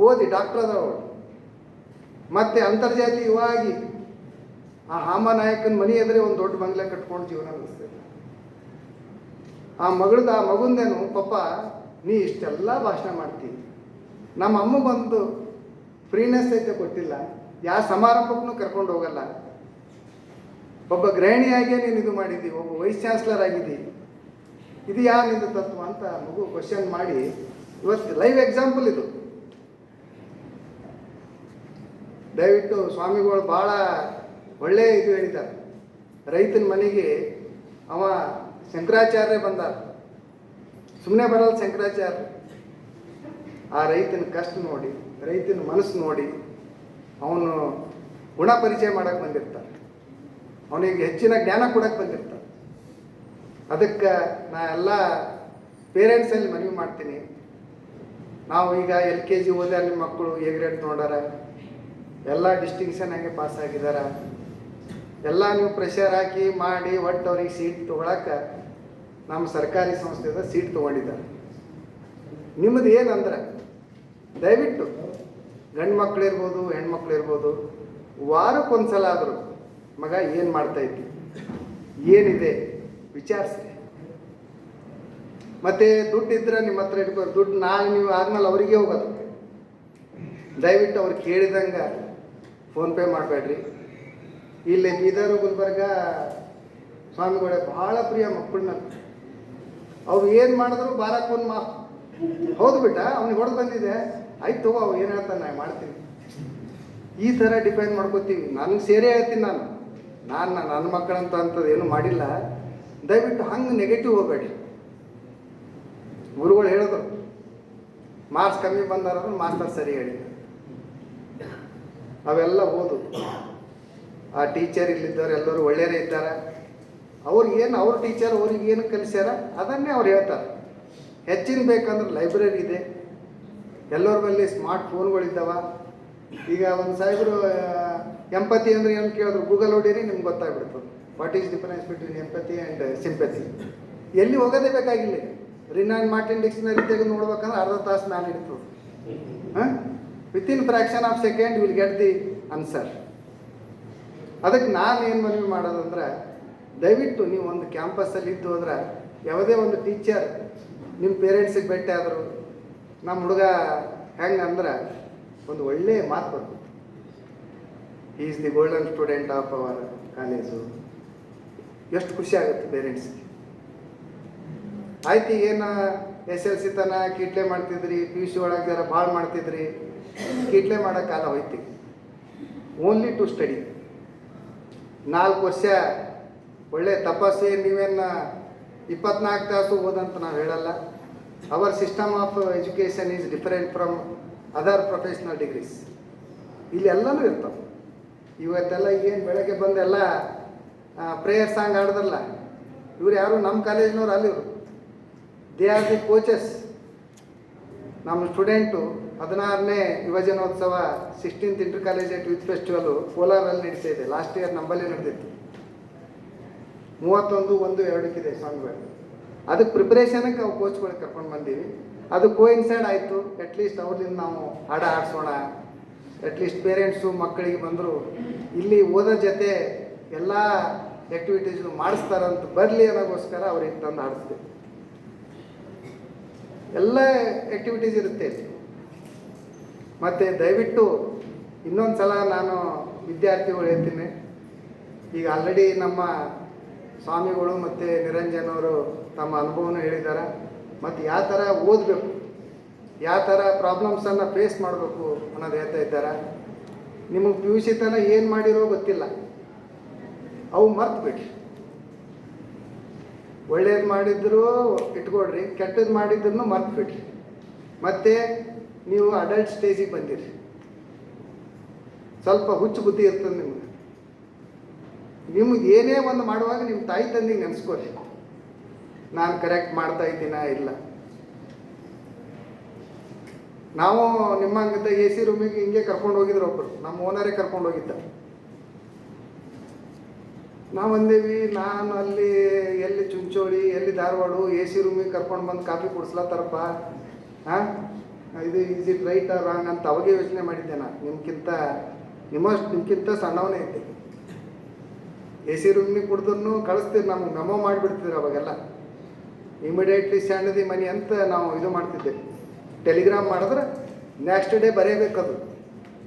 ಓದಿ ಡಾಕ್ಟರ್ ಅದವಳು. ಮತ್ತೆ ಅಂತರ್ಜಾತೀಯವಾಗಿ ಆ ಹಾಮಾನಾಯಕನ ಮನೆ ಎದುರೇ ಒಂದು ದೊಡ್ಡ ಬಂಗ್ಲೆ ಕಟ್ಕೊಂಡು ಜೀವನ ನಡೆಸ್ತೇವೆ. ಆ ಮಗುಂದೇನು ಪಾಪ, ನೀ ಇಷ್ಟೆಲ್ಲ ಭಾಷಣ ಮಾಡ್ತೀನಿ, ನಮ್ಮ ಅಮ್ಮಗೊಂದು ಫ್ರೀನೆಸ್ ಐತೆ ಕೊಟ್ಟಿಲ್ಲ, ಯಾವ ಸಮಾರಂಭಕ್ಕೂ ಕರ್ಕೊಂಡು ಹೋಗಲ್ಲ. ಒಬ್ಬ ಗೃಹಿಣಿಯಾಗಿಯೇ ನೀನು ಇದು ಮಾಡಿದ್ದೀವಿ, ಒಬ್ಬ ವೈಸ್ ಚಾನ್ಸಲರ್ ಆಗಿದ್ದೀವಿ, ಇದು ಯಾವ ನಿಂದು ತತ್ವ ಅಂತ ಮಗು ಕ್ವಶನ್ ಮಾಡಿ ಇವತ್ತು ಲೈವ್ ಎಕ್ಸಾಂಪಲ್ ಇದು. ದಯವಿಟ್ಟು ಸ್ವಾಮಿಗಳು ಭಾಳ ಒಳ್ಳೆಯ ಇದು ಹೇಳಿದ್ದಾರೆ. ರೈತನ ಮನೆಗೆ ಅವ ಶಂಕರಾಚಾರ್ಯ ಬಂದಾರ, ಸುಮ್ಮನೆ ಬರಲ್ಲ ಶಂಕರಾಚಾರ್ಯ. ಆ ರೈತನ ಕಷ್ಟ ನೋಡಿ, ರೈತನ ಮನಸ್ಸು ನೋಡಿ ಅವನು ಗುಣ ಪರಿಚಯ ಮಾಡಕ್ಕೆ ಬಂದಿರ್ತಾರೆ, ಅವನಿಗೆ ಹೆಚ್ಚಿನ ಜ್ಞಾನ ಕೊಡಕ್ಕೆ ಬಂದಿರ್ತಾರೆ. ಅದಕ್ಕೆ ನಾ ಎಲ್ಲ ಪೇರೆಂಟ್ಸಲ್ಲಿ ಮನವಿ ಮಾಡ್ತೀನಿ, ನಾವು ಈಗ LKG ಓದ್ಯಾರ, ನಿಮ್ಮ ಮಕ್ಕಳು A ಗ್ರೇಡ್ ತೊಗೊಂಡಾರ, ಎಲ್ಲ ಡಿಸ್ಟಿಂಕ್ಷನ್ ಆಗಿ ಪಾಸ್ ಆಗಿದಾರ, ಎಲ್ಲ ನೀವು ಪ್ರೆಷರ್ ಹಾಕಿ ಮಾಡಿ ಒಟ್ಟು ಅವ್ರಿಗೆ ಸೀಟ್ ತೊಗೊಳಕ್ಕೆ ನಮ್ಮ ಸರ್ಕಾರಿ ಸಂಸ್ಥೆದ ಸೀಟ್ ತೊಗೊಂಡಿದ್ದಾರೆ. ನಿಮ್ಮದು ಏನಂದ್ರೆ ದಯವಿಟ್ಟು ಗಂಡು ಮಕ್ಕಳಿರ್ಬೋದು ಹೆಣ್ಮಕ್ಳು ಇರ್ಬೋದು, ವಾರಕ್ಕೊಂದು ಸಲ ಆದರೂ ಮಗ ಏನು ಮಾಡ್ತಾಯಿದ್ವಿ, ಏನಿದೆ ವಿಚಾರಿಸ್ರಿ. ಮತ್ತು ದುಡ್ಡು ಇದ್ರೆ ನಿಮ್ಮ ಹತ್ರ ಇಟ್ಕೊಂಡು, ದುಡ್ಡು ನಾಳೆ ನೀವು ಆದ್ಮೇಲೆ ಅವರಿಗೆ ಹೋಗೋದು. ದಯವಿಟ್ಟು ಅವ್ರು ಕೇಳಿದಂಗೆ ಫೋನ್ಪೇ ಮಾಡಬೇಡ್ರಿ. ಇಲ್ಲಿ ಬೀದರು ಗುಲ್ಬರ್ಗ ಸ್ವಾಮಿಗಳೇ ಭಾಳ ಪ್ರಿಯ ಮಕ್ಕಳನ್ನ. ಅವ್ರು ಏನು ಮಾಡಿದ್ರು ಬಾರಕ್ಕೊಂದು ಮಾಫ್. ಹೌದು ಬಿಟ್ಟ, ಅವ್ನಿಗೆ ಹೊಡೆದು ಬಂದಿದೆ, ಆಯ್ತು ತಗೋ, ಅವು ಏನು ಹೇಳ್ತಾನೆ ನಾನು ಮಾಡ್ತೀನಿ. ಈ ಥರ ಡಿಪೆಂಡ್ ಮಾಡ್ಕೋತೀವಿ. ನನಗೆ ಸೇರೇ ಹೇಳ್ತೀನಿ, ನಾನು ನನ್ನ ಮಕ್ಕಳಂತ ಅಂಥದ್ದು ಏನೂ ಮಾಡಿಲ್ಲ. ದಯವಿಟ್ಟು ಹಂಗೆ ನೆಗೆಟಿವ್ ಹೋಗಬೇಡಿ. ಗುರುಗಳು ಹೇಳಿದ್ರು ಮಾರ್ಕ್ಸ್ ಕಮ್ಮಿ ಬಂದಾರ ಮಾಸ್ತರ್ ಸರಿ ಹೇಳಿ, ಅವೆಲ್ಲ ಓದು. ಆ ಟೀಚರ್ ಇಲ್ಲಿದ್ದವ್ರು ಎಲ್ಲರೂ ಒಳ್ಳೆಯರೇ ಇದ್ದಾರೆ. ಅವ್ರಿಗೇನು ಅವ್ರ ಟೀಚರ್ ಅವ್ರಿಗೆ ಏನು ಕಲಿಸ್ಯಾರ ಅದನ್ನೇ ಅವ್ರು ಹೇಳ್ತಾರೆ. ಹೆಚ್ಚಿನ ಬೇಕಂದ್ರೆ ಲೈಬ್ರರಿ ಇದೆ, ಎಲ್ಲರ ಬಳಿ ಸ್ಮಾರ್ಟ್ ಫೋನ್ಗಳಿದ್ದಾವ. ಈಗ ಒಂದು ಸಾಹೇಬರು ಎಂಪತಿ ಅಂದರೆ ಏನು ಕೇಳಿದ್ರು, ಗೂಗಲ್ ಹೊಡೀರಿ ನಿಮ್ಗೆ ಗೊತ್ತಾಗ್ಬಿಡ್ತದೆ. What is difference between empathy and sympathy. ಎಲ್ಲಿ ಹೋಗೋದೇ ಬೇಕಾಗಿಲ್ಲ. ರಿನಾನ್ ಮಾರ್ಟಿನ್ ಡಿಕ್ಷನರಿ ತೆಗೆದು ನೋಡ್ಬೇಕಂದ್ರೆ ಅರ್ಧ ತಾಸು ನಾನು ಇಡ್ತದೆ. Within fraction of second will get the answer. ಅದಕ್ಕೆ ನಾನು ಏನು ಮನವಿ ಮಾಡೋದಂದ್ರೆ, ದಯವಿಟ್ಟು ನೀವು ಒಂದು ಕ್ಯಾಂಪಸ್ಸಲ್ಲಿ ಇದ್ದು ಅಂದ್ರೆ ಯಾವುದೇ ಒಂದು ಟೀಚರ್ ನಿಮ್ಮ ಪೇರೆಂಟ್ಸಿಗೆ ಭೇಟಿ ಆದರು, ನಮ್ಮ ಹುಡುಗ ಹೆಂಗೆ ಅಂದ್ರೆ ಒಂದು ಒಳ್ಳೆಯ ಮಾತು ಬರ್ತದೆ, is the golden student of our college. ಎಷ್ಟು ಖುಷಿ ಆಗುತ್ತೆ ಪೇರೆಂಟ್ಸ್ಗೆ. ಆಯ್ತು, ಏನು SLC ತನ ಕೀಟ್ಲೆ ಮಾಡ್ತಿದ್ರಿ, PUC ಒಳಗೆ ಜರ ಭಾಳ ಮಾಡ್ತಿದ್ರಿ, ಕೀಟ್ಲೆ ಮಾಡೋ ಕಾಲ ಹೋಯ್ತಿ. Only to study. 4 ವರ್ಷ ಒಳ್ಳೆ ತಪಸ್ಸು. ನೀವೇನು 24 ತಾಸು ಓದಂತ ನಾವು ಹೇಳಲ್ಲ. Our system of education is different from other professional degrees. ಇಲ್ಲಿ ಎಲ್ಲನೂ ಇರ್ತಾವೆ. ಇವತ್ತೆಲ್ಲ ಏನು ಬೆಳಗ್ಗೆ ಬಂದೆಲ್ಲ ಪ್ರೇಯರ್ ಸಾಂಗ್ ಆಡಿದ್ರಲ್ಲ, ಇವ್ರು ಯಾರು ನಮ್ಮ ಕಾಲೇಜ್ನವ್ರು ಅಲ್ಲಿವರು. They are the coaches. ನಮ್ಮ ಸ್ಟೂಡೆಂಟು 16ನೇ ಯುವಜನೋತ್ಸವ 16th inter college youth festival ಕೋಲಾರಲ್ಲಿ ನಡೆಸಿದೆ. ಲಾಸ್ಟ್ ಇಯರ್ ನಂಬಲ್ಲಿ ನಡೆದಿತ್ತು. 31/1/2 ಸಾಂಗ್ಗಳು. ಅದಕ್ಕೆ ಪ್ರಿಪ್ರೇಷನ್ಗೆ ನಾವು ಕೋಚ್ಗಳಿಗೆ ಕರ್ಕೊಂಡು ಬಂದೀವಿ. ಅದು ಕೋಇನ್ಸೈಡ್ ಆಯಿತು. ಅಟ್ಲೀಸ್ಟ್ ಅವ್ರಿಂದ ನಾವು ಹಾಡ ಆಡಿಸೋಣ, ಅಟ್ಲೀಸ್ಟ್ ಪೇರೆಂಟ್ಸು ಮಕ್ಕಳಿಗೆ ಬಂದರು ಇಲ್ಲಿ ಓದೋ ಜೊತೆ ಎಲ್ಲ ಆ್ಯಕ್ಟಿವಿಟೀಸು ಮಾಡಿಸ್ತಾರಂತ ಬರಲಿ ಅನ್ನೋಗೋಸ್ಕರ ಅವ್ರಿಗೆ ತಂದು ಆಡಿಸ್ತೀವಿ. ಎಲ್ಲ ಆ್ಯಕ್ಟಿವಿಟೀಸ್ ಇರುತ್ತೆ. ಮತ್ತು ದಯವಿಟ್ಟು ಇನ್ನೊಂದು ಸಲ ನಾನು ವಿದ್ಯಾರ್ಥಿಗಳು ಹೇಳ್ತೀನಿ, ಈಗ ಆಲ್ರೆಡಿ ನಮ್ಮ ಸ್ವಾಮಿಗಳು ಮತ್ತು ನಿರಂಜನ್ ಅವರು ತಮ್ಮ ಅನುಭವನೂ ಹೇಳಿದ್ದಾರೆ. ಮತ್ತು ಯಾವ ಥರ ಓದಬೇಕು, ಯಾವ ಥರ ಪ್ರಾಬ್ಲಮ್ಸನ್ನು ಫೇಸ್ ಮಾಡಬೇಕು ಅನ್ನೋದು ಹೇಳ್ತಾ ಇದ್ದಾರೆ. ನಿಮಗೆ ಪಿ ಯು ಸಿ ತನಕ ಏನು ಮಾಡಿರೋ ಗೊತ್ತಿಲ್ಲ, ಅವು ಮರ್ತು ಬಿಡ್ರಿ. ಒಳ್ಳೇದು ಮಾಡಿದ್ರು ಇಟ್ಕೊಳ್ರಿ, ಕೆಟ್ಟದ್ದು ಮಾಡಿದ್ರು ಮರ್ತು ಬಿಡ್ರಿ. ಮತ್ತು ನೀವು ಅಡಲ್ಟ್ ಸ್ಟೇಜಿಗೆ ಬಂದಿರಿ, ಸ್ವಲ್ಪ ಹುಚ್ಚು ಬುದ್ಧಿ ಇರ್ತದೆ ನಿಮ್ಗೆ ಏನೇ ಒಂದು ಮಾಡುವಾಗ ನಿಮ್ಮ ತಾಯಿ ತಂದಿಗೆ ನೆನೆಸ್ಕೊರಿ, ನಾನು ಕರೆಕ್ಟ್ ಮಾಡ್ತಾ ಇದ್ದೀನಾ ಇಲ್ಲ. ನಾವು ನಿಮ್ಮಂಗದ ಎ ಸಿ ರೂಮಿಗೆ ಹಿಂಗೆ ಕರ್ಕೊಂಡು ಹೋಗಿದ್ರು ಒಬ್ಬರು, ನಮ್ಮ ಓನರೇ ಕರ್ಕೊಂಡು ಹೋಗಿದ್ದ. ನಾವು ಅಂದೇವಿ, ನಾನು ಅಲ್ಲಿ ಎಲ್ಲಿ ಚುಂಚೋಳಿ ಎಲ್ಲಿ ಧಾರವಾಡ ಎ ಸಿ ರೂಮಿಗೆ ಕರ್ಕೊಂಡು ಬಂದು ಕಾಫಿ ಕುಡಿಸ್ಲತ್ತಾರಪ್ಪ, ಹಾಂ ಇದು is it right or wrong ಅಂತ ಅವಾಗೇ ಯೋಚನೆ ಮಾಡಿದ್ದೆ. ನಾನು ನಿಮ್ಗಿಂತ ಸಣ್ಣವನೇ ಇದ್ದೆ. ಎ ಸಿ ರೂಮಿಗೆ ಕುಡ್ದು ಕಳಿಸ್ತೀರಿ, ನಮ್ಗೆ ಮೆಮೋ ಮಾಡಿಬಿಡ್ತಿದ್ರು ಅವಾಗೆಲ್ಲ. ಇಮಿಡಿಯೇಟ್ಲಿ ಸ್ಯಾಂಡ್ ದಿ ಮನಿ ಅಂತ ನಾವು ಇದು ಮಾಡ್ತಿದ್ದೆ. ಟೆಲಿಗ್ರಾಮ್ ಮಾಡಿದ್ರೆ ನೆಕ್ಸ್ಟ್ ಡೇ ಬರೆಯಬೇಕದು,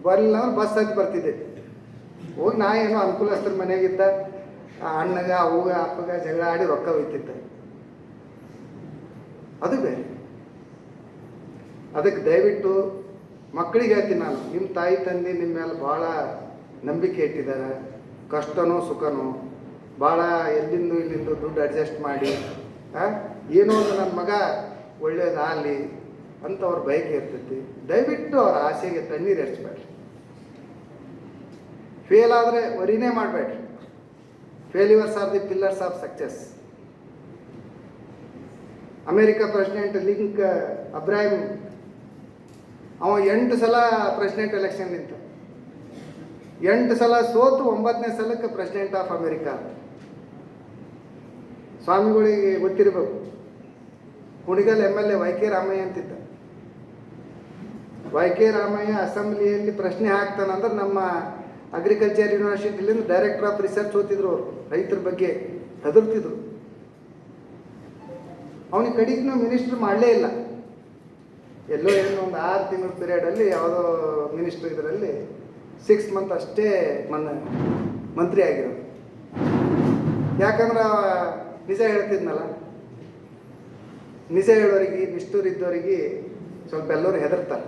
ಬರಲಿಲ್ಲ ಅಂದ್ರೆ ಬಸ್ ಹತ್ತಿ ಬರ್ತಿದ್ದೆ. ಹೋಗಿ ನಾ ಏನೋ ಅನುಕೂಲಸ್ಥರ ಮನೆಯಾಗಿದ್ದ, ಅಣ್ಣಗ ಅವ್ಗ ಅಪ್ಪಗ ಜಗಳ ಆಡಿ ರೊಕ್ಕ ಒಯ್ತಿದ್ದೆ, ಅದು ಬೇರೆ. ಅದಕ್ಕೆ ದಯವಿಟ್ಟು ಮಕ್ಕಳಿಗೆ ಹೇಳ್ತೀನಿ ನಾನು, ನಿಮ್ಮ ತಾಯಿ ತಂದೆ ನಿಮ್ಮ ಮೇಲೆ ಭಾಳ ನಂಬಿಕೆ ಇಟ್ಟಿದ್ದಾರೆ. ಕಷ್ಟನೋ ಸುಖನೋ ಭಾಳ ಎಲ್ಲಿಂದು ಇಲ್ಲಿಂದು ದುಡ್ಡು ಅಡ್ಜಸ್ಟ್ ಮಾಡಿ ಏನೋ ಒಂದು ನನ್ನ ಮಗ ಒಳ್ಳೇದಾಗಲಿ ಅಂತ ಅವ್ರ ಬಯಕೆ ಇರ್ತೈತಿ. ದಯವಿಟ್ಟು ಅವ್ರ ಆಸೆಗೆ ತಣ್ಣೀರು ಹಚ್ಬೇಡ್ರಿ. ಫೇಲ್ ಆದರೆ ವರಿನೇ ಮಾಡಬೇಡ್ರಿ. Failures R the pillars of success. America president link Abraham, ಅವ 8 ಸಲ ಪ್ರೆಸಿಡೆಂಟ್ ಎಲೆಕ್ಷನ್ ನಿಂತ, 8 ಸಲ ಸೋತು 9ನೇ ಸಲಕ್ಕೆ ಪ್ರೆಸಿಡೆಂಟ್ ಆಫ್ ಅಮೇರಿಕಾ. ಸ್ವಾಮಿಗಳಿಗೆ ಗೊತ್ತಿರಬೇಕು, ಕುಣಿಗಲ್ MLA YK ರಾಮಯ್ಯ ಅಂತಿದ್ದ. YK ರಾಮಯ್ಯ ಅಸೆಂಬ್ಲಿಯಲ್ಲಿ ಪ್ರಶ್ನೆ ಹಾಕ್ತಾನಂದ್ರೆ ನಮ್ಮ ಅಗ್ರಿಕಲ್ಚರ್ ಯೂನಿವರ್ಸಿಟಿಲಿಂದ ಡೈರೆಕ್ಟರ್ ಆಫ್ ರಿಸರ್ಚ್ ಓದ್ತಿದ್ರು ಅವರು, ರೈತರ ಬಗ್ಗೆ ಹೆದರ್ತಿದ್ರು. ಅವನಿಗೆ ಕಡೆಗೂ ಮಿನಿಸ್ಟ್ರ್ ಮಾಡಲೇ ಇಲ್ಲ. ಎಲ್ಲೋ ಏನೋ ಒಂದು 6 ತಿಂಗಳ ಪೀರಿಯಡಲ್ಲಿ ಯಾವುದೋ ಮಿನಿಸ್ಟ್ರ್ ಇದರಲ್ಲಿ 6 ಮಂತ್ ಅಷ್ಟೇ ಮಂತ್ರಿ ಆಗಿರೋದು. ಯಾಕಂದ್ರೆ ನಿಜ ಹೇಳ್ತಿದ್ನಲ್ಲ, ನಿಜ ಹೇಳೋರಿಗೆ ನಿಷ್ಠೂರಿದ್ದವರಿಗೆ ಸ್ವಲ್ಪ ಎಲ್ಲರೂ ಹೆದರ್ತಾರೆ.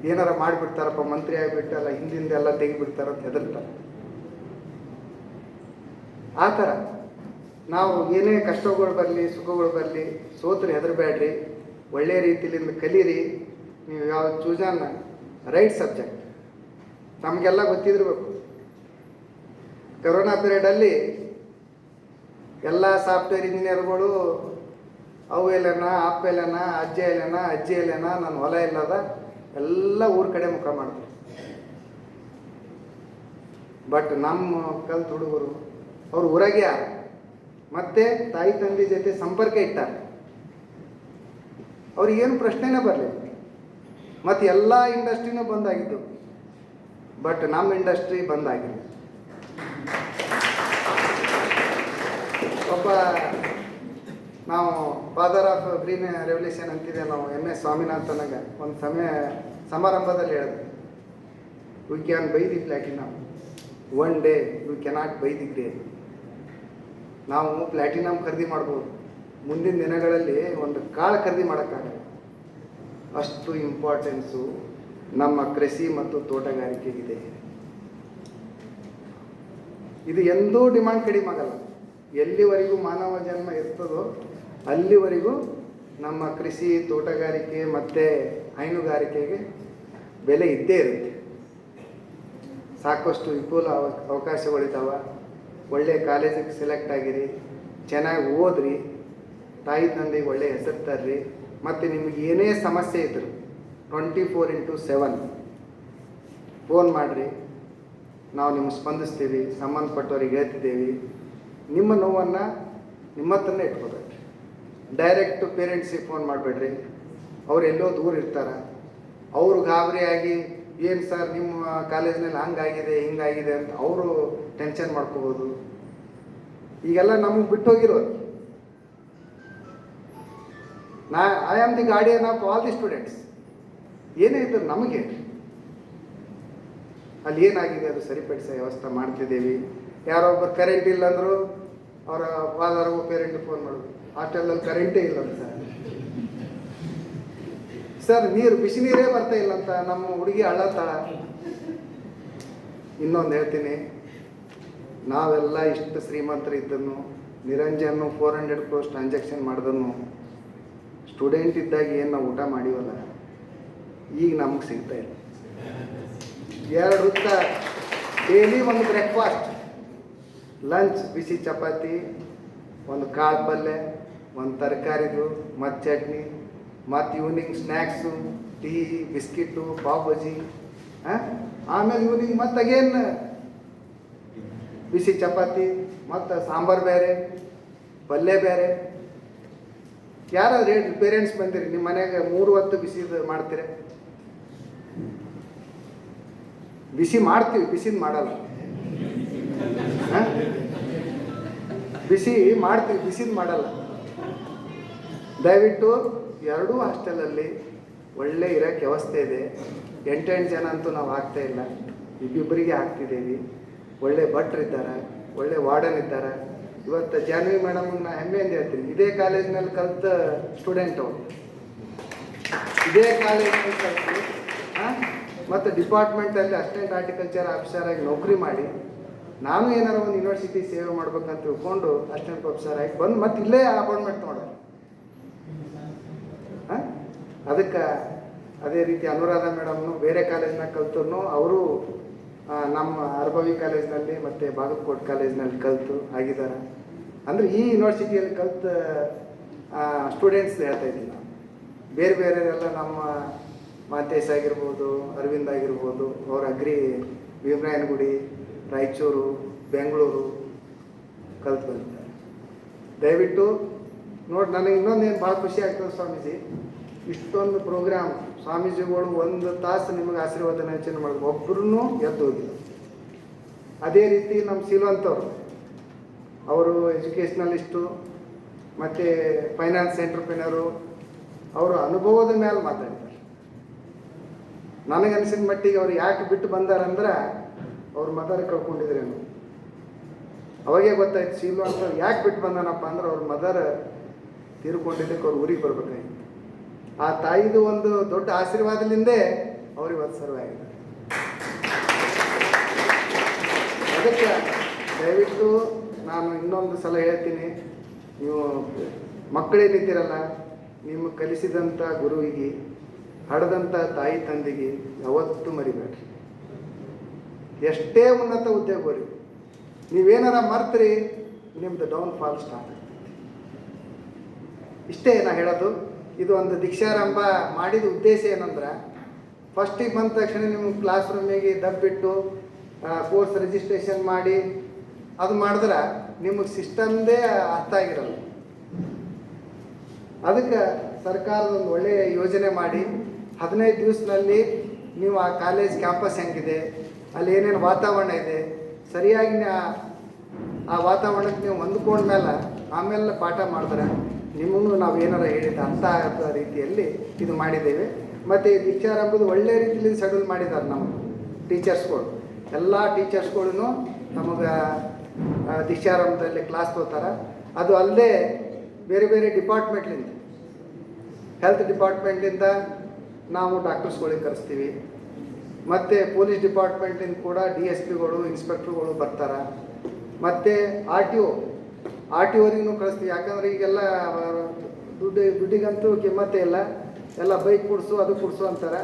ಏನಾರ ಮಾಡಿಬಿಡ್ತಾರಪ್ಪ, ಮಂತ್ರಿ ಆಗಿಬಿಟ್ಟಲ್ಲ, ಹಿಂದಿಂದೆಲ್ಲ ತೆಗಿಬಿಡ್ತಾರಂತ ಹೆದರ್ತಾರೆ. ಆ ಥರ ನಾವು ಏನೇ ಕಷ್ಟಗಳು ಬರಲಿ ಸುಖಗಳು ಬರಲಿ ಸೋತ್ರೆ ಹೆದರಬೇಡ್ರಿ. ಒಳ್ಳೆಯ ರೀತಿಯಿಂದ ಕಲೀರಿ. ನೀವು ಯಾವ ಚೂಸನ್ ರೈಟ್ ಸಬ್ಜೆಕ್ಟ್. ನಮಗೆಲ್ಲ ಗೊತ್ತಿದಿರಬೇಕು, ಕೊರೋನಾ ಪೀರಿಯಡಲ್ಲಿ ಎಲ್ಲ ಸಾಫ್ಟ್ವೇರ್ ಇಂಜಿನಿಯರ್ಗಳು ಅವು ಎಲ್ಲನ ಅಪ್ಪ ಎಲ್ಲನ ಅಜ್ಜ ಎಲ್ಲನ ನನ್ನ ಹೊಲ ಇಲ್ಲದ ಎಲ್ಲ ಊರ ಕಡೆ ಮುಖ ಮಾಡ್ತಾರೆ. ಬಟ್ ನಮ್ಮ ಕಲ್ತು ಹುಡುಗರು ಅವ್ರು ಊರಾಗೆ ಯಾರ ಮತ್ತೆ ತಾಯಿ ತಂದೆ ಜೊತೆ ಸಂಪರ್ಕ ಇಟ್ಟಾರ, ಅವ್ರಿಗೇನು ಪ್ರಶ್ನೆನೇ ಬರಲಿ. ಮತ್ತು ಎಲ್ಲ ಇಂಡಸ್ಟ್ರಿನೂ ಬಂದಾಗಿದ್ದು, ಬಟ್ ನಮ್ಮ ಇಂಡಸ್ಟ್ರಿ ಬಂದಾಗಿಲ್ಲ. ಒಬ್ಬ ನಾವು ಫಾದರ್ ಆಫ್ ಗ್ರೀನ್ ರೆವಲ್ಯೂಷನ್ ಅಂತಿದೆ ನಾವು MS ಸ್ವಾಮಿನಾಥನ್ಗ ಒಂದು ಸಮಾರಂಭದಲ್ಲಿ ಹೇಳಿದೆ, we can buy the platinum, one day we cannot buy the grain. ನಾವು ಪ್ಲಾಟಿನಮ್ ಖರೀದಿ ಮಾಡ್ಬೋದು, ಮುಂದಿನ ದಿನಗಳಲ್ಲಿ ಒಂದು ಕಾಳು ಖರೀದಿ ಮಾಡೋಕ್ಕಾಗಲ್ಲ. ಅಷ್ಟು ಇಂಪಾರ್ಟೆನ್ಸು ನಮ್ಮ ಕೃಷಿ ಮತ್ತು ತೋಟಗಾರಿಕೆಗಿದೆ. ಇದು ಎಂದೂ ಡಿಮಾಂಡ್ ಕಡಿಮೆ ಆಗಲ್ಲ. ಎಲ್ಲಿವರೆಗೂ ಮಾನವ ಜನ್ಮ ಇರ್ತದೋ ಅಲ್ಲಿವರೆಗೂ ನಮ್ಮ ಕೃಷಿ ತೋಟಗಾರಿಕೆ ಮತ್ತು ಹೈನುಗಾರಿಕೆಗೆ ಬೆಲೆ ಇದ್ದೇ ಇರುತ್ತೆ. ಸಾಕಷ್ಟು ವಿಪುಲ ಅವಕಾಶಗಳಿದ್ದಾವೆ. ಒಳ್ಳೆಯ ಕಾಲೇಜಿಗೆ ಸೆಲೆಕ್ಟ್ ಆಗಿರಿ, ಚೆನ್ನಾಗಿ ಓದ್ರಿ, ತಾಯಿ ತಂದೆಗೆ ಒಳ್ಳೆಯ ಹೆಸರು ತರ್ರಿ. ಮತ್ತು ನಿಮಗೆ ಏನೇ ಸಮಸ್ಯೆ ಇದ್ದರು 24x7 ಫೋನ್ ಮಾಡಿರಿ, ನಾವು ನಿಮ್ಗೆ ಸ್ಪಂದಿಸ್ತೀವಿ, ಸಂಬಂಧಪಟ್ಟವ್ರಿಗೆ ಹೇಳ್ತಿದ್ದೇವೆ. ನಿಮ್ಮ ನೋವನ್ನು ನಿಮ್ಮ ಹತ್ರನೇ ಇಟ್ಕೋಬೇಡ್ರಿ. ಡೈರೆಕ್ಟು ಪೇರೆಂಟ್ಸಿಗೆ ಫೋನ್ ಮಾಡಬೇಡ್ರಿ. ಅವ್ರು ಎಲ್ಲೋ ದೂರ ಇರ್ತಾರೆ, ಅವರು ಗಾಬರಿಯಾಗಿ ಏನು ಸರ್ ನಿಮ್ಮ ಕಾಲೇಜ್ನಲ್ಲಿ ಹಂಗಾಗಿದೆ ಹಿಂಗಾಗಿದೆ ಅಂತ ಅವರು ಟೆನ್ಷನ್ ಮಾಡ್ಕೋಬೋದು. ಈಗೆಲ್ಲ ನಮಗೆ ಬಿಟ್ಟು ಹೋಗಿರೋರು. I am the guardian of all the students. ಏನೇ ಇದ್ದರು ನಮಗೆ ಅಲ್ಲಿ ಏನಾಗಿದೆ ಅದು ಸರಿಪಡಿಸೋ ವ್ಯವಸ್ಥೆ ಮಾಡ್ತಿದ್ದೀವಿ. ಯಾರೊಬ್ಬರು ಕರೆಂಟ್ ಇಲ್ಲ ಅಂದರು ಅವರ ಫಾದರ್ಗೂ ಪೇರೆಂಟ್ಗೆ ಫೋನ್ ಮಾಡೋದು, ಹಾಸ್ಟೆಲಲ್ಲಿ ಕರೆಂಟೇ ಇಲ್ಲ ಸರ್ ನೀರು ಬಿಸಿ ನೀರೇ ಬರ್ತಾ ಇಲ್ಲ ಅಂತ ನಮ್ಮ ಹುಡುಗಿ ಅಳ್ಳತ್ತಾಳ. ಇನ್ನೊಂದು ಹೇಳ್ತೀನಿ, ನಾವೆಲ್ಲ ಇಷ್ಟು ಶ್ರೀಮಂತರು ಇದ್ದನ್ನು ನಿರಂಜನ್ನು 400 crores ಟ್ರಾನ್ಸಾಕ್ಷನ್ ಮಾಡಿದನು ಸ್ಟೂಡೆಂಟ್ ಇದ್ದಾಗ ಏನು ನಾವು ಊಟ ಮಾಡಿವಲ್ಲ ಈಗ ನಮಗೆ ಸಿಗ್ತಾ ಇಲ್ಲ. 2 ಹೊತ್ತ ಡೈಲಿ ಒಂದು ಬ್ರೇಕ್ಫಾಸ್ಟ್, ಲಂಚ್ ಬಿಸಿ ಚಪಾತಿ, ಒಂದು ಕಾಳು ಪಲ್ಯ, ಒಂದು ತರಕಾರಿದು ಮತ್ತು ಚಟ್ನಿ, ಮತ್ತು evening snacks, tea, biscuit, pav ಬಜಿ. ಆಮೇಲೆ ಈವ್ನಿಂಗ್ ಮತ್ತು ಅಗೇನ್ ಬಿಸಿ ಚಪಾತಿ ಮತ್ತು ಸಾಂಬಾರು ಬೇರೆ, ಪಲ್ಯ ಬೇರೆ. ಯಾರಾದ್ರೂ ಹೇಳಿ ಪೇರೆಂಟ್ಸ್ ಬಂದಿರಿ ನಿಮ್ಮ ಮನೆಯಾಗ 3 ಹೊತ್ತು ಬಿಸಿದು ಮಾಡ್ತೀರ? ಬಿಸಿ ಮಾಡ್ತೀವಿ, ಬಿಸಿದು ಮಾಡಲ್ಲ. ಬಿಸಿ ಮಾಡ್ತೀವಿ, ಬಿಸಿದು ಮಾಡಲ್ಲ. ದಯವಿಟ್ಟು 2 ಹಾಸ್ಟೆಲಲ್ಲಿ ಒಳ್ಳೆ ಇರೋಕ್ಕೆ ವ್ಯವಸ್ಥೆ ಇದೆ. 8 ಜನ ಅಂತೂ ನಾವು ಆಗ್ತಾ ಇಲ್ಲ, ಇಬ್ಬಿಬ್ಬರಿಗೆ ಆಗ್ತಿದ್ದೀವಿ. ಒಳ್ಳೆ ಭಟ್ರಿದ್ದಾರೆ, ಒಳ್ಳೆ ವಾರ್ಡನ್ ಇದ್ದಾರೆ. ಇವತ್ತು ಜಾನ್ವಿ ಮೇಡಮ್ನ ಹೆಮ್ಮೆಯಿಂದ ಹೇಳ್ತೀನಿ, ಇದೇ ಕಾಲೇಜಿನಲ್ಲಿ ಕಲಿತ ಸ್ಟೂಡೆಂಟ್ ಅವರು, ಇದೇ ಕಾಲೇಜಿನಲ್ಲಿ ಕಲಿತು ಮತ್ತು ಡಿಪಾರ್ಟ್ಮೆಂಟಲ್ಲಿ ಅಸಿಸ್ಟೆಂಟ್ ಹಾರ್ಟಿಕಲ್ಚರ್ ಆಫೀಸರ್ ಆಗಿ ನೌಕರಿ ಮಾಡಿ, ನಾನು ಏನಾರು ಒಂದು ಯೂನಿವರ್ಸಿಟಿ ಸೇವೆ ಮಾಡ್ಬೇಕಂತ ತಿಳ್ಕೊಂಡು ಅಸಿಸ್ಟೆಂಟ್ ಪ್ರೊಫೆಸರ್ ಆಗಿ ಬಂದು ಮತ್ತೆ ಇಲ್ಲೇ ಅಪಾಯಿಂಟ್ಮೆಂಟ್ ಮಾಡೋದು. ಅದಕ್ಕೆ ಅದೇ ರೀತಿ ಅನುರಾಧ ಮೇಡಮ್ನು ಬೇರೆ ಕಾಲೇಜ್ನಾಗ ಕಲ್ತರು, ಅವರು ನಮ್ಮ ಅರ್ಬವಿ ಕಾಲೇಜ್ನಲ್ಲಿ ಮತ್ತು ಬಾಗಲಕೋಟೆ ಕಾಲೇಜ್ನಲ್ಲಿ ಕಲಿತು ಆಗಿದ್ದಾರೆ. ಅಂದರೆ ಈ ಯೂನಿವರ್ಸಿಟಿಯಲ್ಲಿ ಕಲಿತ ಸ್ಟೂಡೆಂಟ್ಸ್ ಹೇಳ್ತಾ ಇದ್ದೀನಿ ನಾನು. ಬೇರೆ ಬೇರೆಯವರೆಲ್ಲ ನಮ್ಮ ಮಾತೇಶ್ ಆಗಿರ್ಬೋದು, ಅರವಿಂದ್ ಆಗಿರ್ಬೋದು, ಅವ್ರ ಅಗ್ರಿ ಭೀಮರಾಯನಗುಡಿ, ರಾಯಚೂರು, ಬೆಂಗಳೂರು ಕಲಿತು ಬಂದಿದ್ದಾರೆ. ದಯವಿಟ್ಟು ನೋಡಿ, ನನಗೆ ಇನ್ನೊಂದೇನು ಭಾಳ ಖುಷಿ ಆಗ್ತದೆ ಸ್ವಾಮೀಜಿ, ಇಷ್ಟೊಂದು ಪ್ರೋಗ್ರಾಮ್ ಸ್ವಾಮೀಜಿಗಳು 1 ತಾಸು ನಿಮಗೆ ಆಶೀರ್ವಾದ ನೆಂಚನೆ ಮಾಡೋದು, ಒಬ್ಬರೂ ಎದ್ದು ಹೋಗಿಲ್ಲ. ಅದೇ ರೀತಿ ನಮ್ಮ ಸಿಲ್ವಂತವರು, ಅವರು ಎಜುಕೇಷ್ನಲಿಸ್ಟು ಮತ್ತು ಫೈನಾನ್ಸ್ ಎಂಟ್ರಪ್ರಿನರು, ಅವರು ಅನುಭವದ ಮೇಲೆ ಮಾತಾಡಿದ್ದಾರೆ. ನನಗನ್ಸಿದ ಮಟ್ಟಿಗೆ ಅವ್ರು ಯಾಕೆ ಬಿಟ್ಟು ಬಂದಾರಂದ್ರೆ ಅವ್ರ ಮದರ್ ಕಳ್ಕೊಂಡಿದ್ರೇನು. ಅವಾಗೇ ಗೊತ್ತಾಯ್ತು ಸಿಲ್ವಂತವ್ರು ಯಾಕೆ ಬಿಟ್ಟು ಬಂದಾನಪ್ಪ ಅಂದ್ರೆ ಅವ್ರ ಮದರ್ ತೀರ್ಕೊಂಡಿದ್ದಕ್ಕೆ ಅವ್ರು ಊರಿಗೆ ಬರ್ಬೇಕಾಗಿತ್ತು. ಆ ತಾಯಿದು ಒಂದು ದೊಡ್ಡ ಆಶೀರ್ವಾದದಿಂದೇ ಅವ್ರು ಇವತ್ತು ಸರ್ವ್ ಆಗಿದ್ದಾರೆ. ಅದಕ್ಕೆ ದಯವಿಟ್ಟು ನಾನು ಇನ್ನೊಂದು ಸಲ ಹೇಳ್ತೀನಿ, ನೀವು ಮಕ್ಕಳೇನಿದ್ದೀರಲ್ಲ, ನಿಮಗೆ ಕಲಿಸಿದಂಥ ಗುರುವಿಗೆ, ಹಡೆದಂಥ ತಾಯಿ ತಂದೆಗೆ ಯಾವತ್ತೂ ಮರಿಬೇಡ್ರಿ. ಎಷ್ಟೇ ಉನ್ನತ ಉದ್ಯೋಗ ಬರಿ, ನೀವೇನಾರ ಮರ್ತ್ರಿ ನಿಮ್ಮದು ಡೌನ್ಫಾಲ್ ಸ್ಟಾರ್ಟ್ ಆಗ್ತದೆ. ಇಷ್ಟೇ ನಾ ಹೇಳೋದು. ಇದು ಒಂದು ದೀಕ್ಷಾರಂಭ ಮಾಡಿದ ಉದ್ದೇಶ ಏನಂದ್ರೆ, ಫಸ್ಟಿಗೆ ಬಂದ ತಕ್ಷಣ ನಿಮ್ಮ ಕ್ಲಾಸ್ ರೂಮಿಗೆ ದಬ್ಬಿಟ್ಟು ಕೋರ್ಸ್ ರಿಜಿಸ್ಟ್ರೇಷನ್ ಮಾಡಿ ಅದು ಮಾಡಿದ್ರೆ ನಿಮಗೆ ಸಿಸ್ಟಮ್ದೇ ಅರ್ಥ ಆಗಿರಲ್ಲ. ಅದಕ್ಕೆ ಸರ್ಕಾರದ ಒಂದು ಒಳ್ಳೆಯ ಯೋಜನೆ ಮಾಡಿ 15 ದಿವಸದಲ್ಲಿ ನೀವು ಆ ಕಾಲೇಜ್ ಕ್ಯಾಂಪಸ್ ಹೆಂಗಿದೆ, ಅಲ್ಲಿ ಏನೇನು ವಾತಾವರಣ ಇದೆ, ಸರಿಯಾಗಿ ಆ ವಾತಾವರಣಕ್ಕೆ ನೀವು ಹೊಂದ್ಕೊಂಡ್ಮೇಲೆ ಆಮೇಲೆ ಪಾಠ ಮಾಡಿದ್ರೆ ನಿಮಗೂ ನಾವು ಏನಾರ ಹೇಳಿದ ಅರ್ಥ ಆಗೋ ರೀತಿಯಲ್ಲಿ ಇದು ಮಾಡಿದ್ದೇವೆ. ಮತ್ತು ಈ ದೀಕ್ಷಾರಂಭದ ಒಳ್ಳೆ ರೀತಿಯಲ್ಲಿ ಶೆಡ್ಯೂಲ್ ಮಾಡಿದ್ದಾರೆ ನಮ್ಮ ಟೀಚರ್ಸ್ಗಳು. ಎಲ್ಲ ಟೀಚರ್ಸ್ಗಳೂ ನಮಗೆ ದೀಕ್ಷಾರಂಭದಲ್ಲಿ ಕ್ಲಾಸ್ ತೊಗೋತಾರೆ. ಅದು ಅಲ್ಲದೆ ಬೇರೆ ಬೇರೆ ಡಿಪಾರ್ಟ್ಮೆಂಟ್ಲಿಂದ, ಹೆಲ್ತ್ ಡಿಪಾರ್ಟ್ಮೆಂಟಿಂದ ನಾವು ಡಾಕ್ಟರ್ಸ್ಗಳಿಗೆ ಕರೆಸ್ತೀವಿ, ಮತ್ತು ಪೊಲೀಸ್ ಡಿಪಾರ್ಟ್ಮೆಂಟಿಂದ ಕೂಡ DSPಗಳು, ಇನ್ಸ್ಪೆಕ್ಟ್ರುಗಳು ಬರ್ತಾರೆ, ಮತ್ತು ಆರ್ ಟಿ ಓರಿಗೂ ಕಳಿಸ್ತೀವಿ. ಯಾಕಂದರೆ ಈಗೆಲ್ಲ ದುಡ್ಡಿಗಂತೂ ಕಿಮ್ಮತ್ತೇ ಇಲ್ಲ, ಎಲ್ಲ ಬೈಕ್ ಕೊಡಿಸು ಅದು ಕೊಡಿಸು ಅಂತಾರೆ.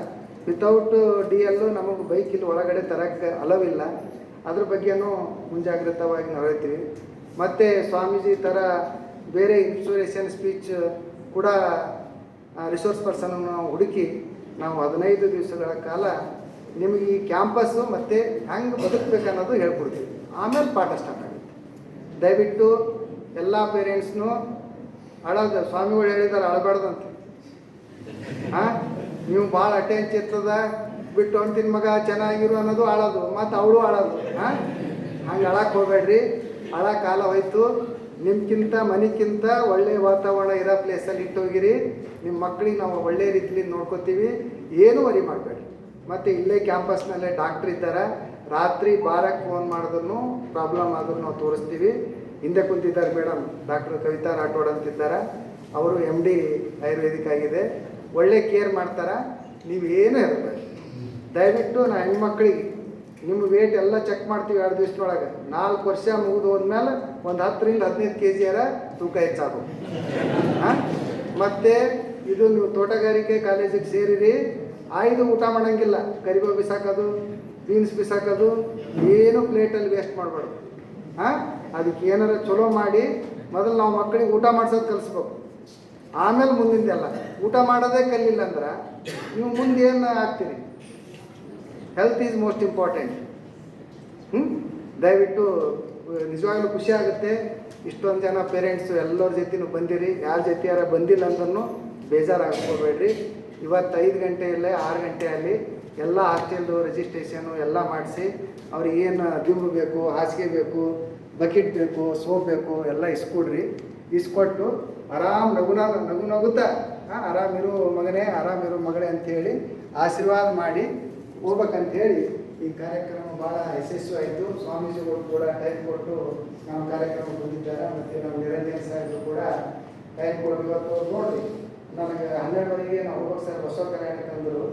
ವಿತೌಟ್ DL ನಮಗೆ ಬೈಕ್ ಇಲ್ಲಿ ಒಳಗಡೆ ತರೋಕ್ಕೆ ಅಲವಿಲ್ಲ. ಅದ್ರ ಬಗ್ಗೆನೂ ಮುಂಜಾಗ್ರತವಾಗಿ ನಾವು ಹೇಳ್ತೀವಿ. ಮತ್ತು ಸ್ವಾಮೀಜಿ ಥರ ಬೇರೆ ಇನ್ಸ್ಪಿರೇಷನ್ ಸ್ಪೀಚ್ ಕೂಡ ರಿಸೋರ್ಸ್ ಪರ್ಸನನ್ನು ನಾವು ಹುಡುಕಿ ನಾವು 15 ದಿವಸಗಳ ಕಾಲ ನಿಮಗೆ ಈ ಕ್ಯಾಂಪಸ್ಸು ಮತ್ತು ಹೆಂಗೆ ಬದುಕಬೇಕನ್ನೋದು ಹೇಳ್ಕೊಡ್ತೀವಿ. ಆಮೇಲೆ ಪಾಠ ಸ್ಟಾರ್ಟ್ ಆಗುತ್ತೆ. ದಯವಿಟ್ಟು ಎಲ್ಲ ಪೇರೆಂಟ್ಸ್ನೂ ಅಳೋದು, ಸ್ವಾಮಿಗಳು ಹೇಳಿದ್ದಾರೆ ಅಳಬಾರ್ದಂತೆ. ನೀವು ಭಾಳ ಅಟೆನ್ಷನ್ ಇರ್ತದ, ಬಿಟ್ಟು ಅಂತಿನ ಮಗ ಚೆನ್ನಾಗಿರು ಅನ್ನೋದು ಆಳೋದು, ಮತ್ತು ಅವಳು ಆಳೋದು. ಹಾಂ, ಹಂಗೆ ಅಳಕ್ಕೆ ಹೋಗ್ಬೇಡ್ರಿ. ಅಳ ಕಾಲ ಹೋಯ್ತು. ನಿಮ್ಗಿಂತ ಮನೆಗಿಂತ ಒಳ್ಳೆಯ ವಾತಾವರಣ ಇರೋ ಪ್ಲೇಸಲ್ಲಿ ಇಟ್ಟೋಗಿರಿ. ನಿಮ್ಮ ಮಕ್ಕಳಿಗೆ ನಾವು ಒಳ್ಳೆಯ ರೀತಿಲಿ ನೋಡ್ಕೋತೀವಿ, ಏನೂ ವರಿ ಮಾಡಬೇಡ್ರಿ. ಮತ್ತು ಇಲ್ಲೇ ಕ್ಯಾಂಪಸ್ನಲ್ಲೇ ಡಾಕ್ಟ್ರ್ ಇದ್ದಾರೆ, ರಾತ್ರಿ ಬಾರಕ್ಕೆ ಫೋನ್ ಮಾಡಿದ್ರು ಪ್ರಾಬ್ಲಮ್ ಆದ್ರೂ ನಾವು ತೋರಿಸ್ತೀವಿ. ಹಿಂದೆ ಕುಂತಿದ್ದಾರೆ ಮೇಡಮ್, ಡಾಕ್ಟರ್ ಕವಿತಾ ರಾಠೋಡ್ ಅಂತಿದ್ದಾರೆ, ಅವರು MD ಆಯುರ್ವೇದಿಕ್ ಆಗಿದೆ, ಒಳ್ಳೆ ಕೇರ್ ಮಾಡ್ತಾರೆ. ನೀವೇನೂ ಇರಬೇಡಿ. ದಯವಿಟ್ಟು ನಾ ಹೆಣ್ಮಕ್ಳಿಗೆ ನಿಮ್ಮ ವೇಟ್ ಎಲ್ಲ ಚೆಕ್ ಮಾಡ್ತೀವಿ 2 ದಿವಸದೊಳಗೆ. 4 ವರ್ಷ ಮುಗಿದು ಹೋದ್ಮೇಲೆ ಒಂದು 10ರಿಂದ 15 kg ತೂಕ ಹೆಚ್ಚಾಗೋದು. ಹಾಂ, ಮತ್ತು ಇದು ನೀವು ತೋಟಗಾರಿಕೆ ಕಾಲೇಜಿಗೆ ಸೇರಿರಿ, ಆಯ್ದು ಊಟ ಮಾಡೋಂಗಿಲ್ಲ. ಕರಿಬೇವು ಬಿಸಾಕೋದು, ಬೀನ್ಸ್ ಬಿಸಾಕೋದು, ಏನು ಪ್ಲೇಟಲ್ಲಿ ವೇಸ್ಟ್ ಮಾಡಬಾರ್ದು. ಹಾಂ, ಅದಕ್ಕೆ ಏನಾರ ಚಲೋ ಮಾಡಿ ಮೊದಲು ನಾವು ಮಕ್ಕಳಿಗೆ ಊಟ ಮಾಡ್ಸೋದು ಕಲಿಸ್ಬೇಕು, ಆಮೇಲೆ ಮುಂದಿಂದೆಲ್ಲ. ಊಟ ಮಾಡೋದೇ ಕಲಿಲ್ಲ ಅಂದ್ರೆ ನೀವು ಮುಂದೆ ಏನು ಆಗ್ತೀರಿ? Health is most important. ದಯವಿಟ್ಟು ನಿಜವಾಗ್ಲೂ ಖುಷಿ ಆಗುತ್ತೆ. ಇಷ್ಟೊಂದು ಜನ ಪೇರೆಂಟ್ಸು ಎಲ್ಲರ ಜೊತೆನೂ ಬಂದಿರಿ. ಯಾರ ಜೊತೆ ಯಾರ ಬಂದಿಲ್ಲ ಅಂತನೂ ಬೇಜಾರಾಗ್ಕೊಬೇಡ್ರಿ. ಇವತ್ತು 5 ಗಂಟೆ ಇಲ್ಲ 6 ಗಂಟೆ ಅಲ್ಲಿ ಎಲ್ಲ ಹಾಸ್ಟೆಲ್ದು ರಿಜಿಸ್ಟ್ರೇಷನು ಎಲ್ಲ ಮಾಡಿಸಿ ಅವ್ರಿಗೆ ಏನು ದಿಂಬು ಬೇಕು, ಹಾಸಿಗೆ ಬೇಕು, ಬಕೆಟ್ ಬೇಕು, ಸೋಪ್ ಬೇಕು ಎಲ್ಲ ಇಸ್ಕೊಟ್ಟು ಆರಾಮ್ ನಗುತ್ತಾ ಆರಾಮಿರು ಮಗನೇ, ಆರಾಮಿರು ಮಗಳೇ ಅಂಥೇಳಿ ಆಶೀರ್ವಾದ ಮಾಡಿ ಹೋಗ್ಬೇಕಂತೇಳಿ ಈ ಕಾರ್ಯಕ್ರಮ ಭಾಳ ಯಶಸ್ವಿ ಆಯಿತು. ಸ್ವಾಮೀಜಿಗಳು ಕೂಡ ಟೈಮ್ ಕೊಟ್ಟು ನಮ್ಮ ಕಾರ್ಯಕ್ರಮ ಬಂದಿದ್ದಾರೆ. ಮತ್ತು ನಮ್ಮ ನಿರಂಜನ್ ಸಾಹೇಬರು ಕೂಡ ಟೈಮ್ ಕೊಟ್ಟು ಇವತ್ತು ನೋಡಿ ನನಗೆ 12 ನಾವು ಹೋಗ್ಬೇಕು ಸರ್ ಬಸವ ಕಲ್ಯಾಣ ತಂದರು.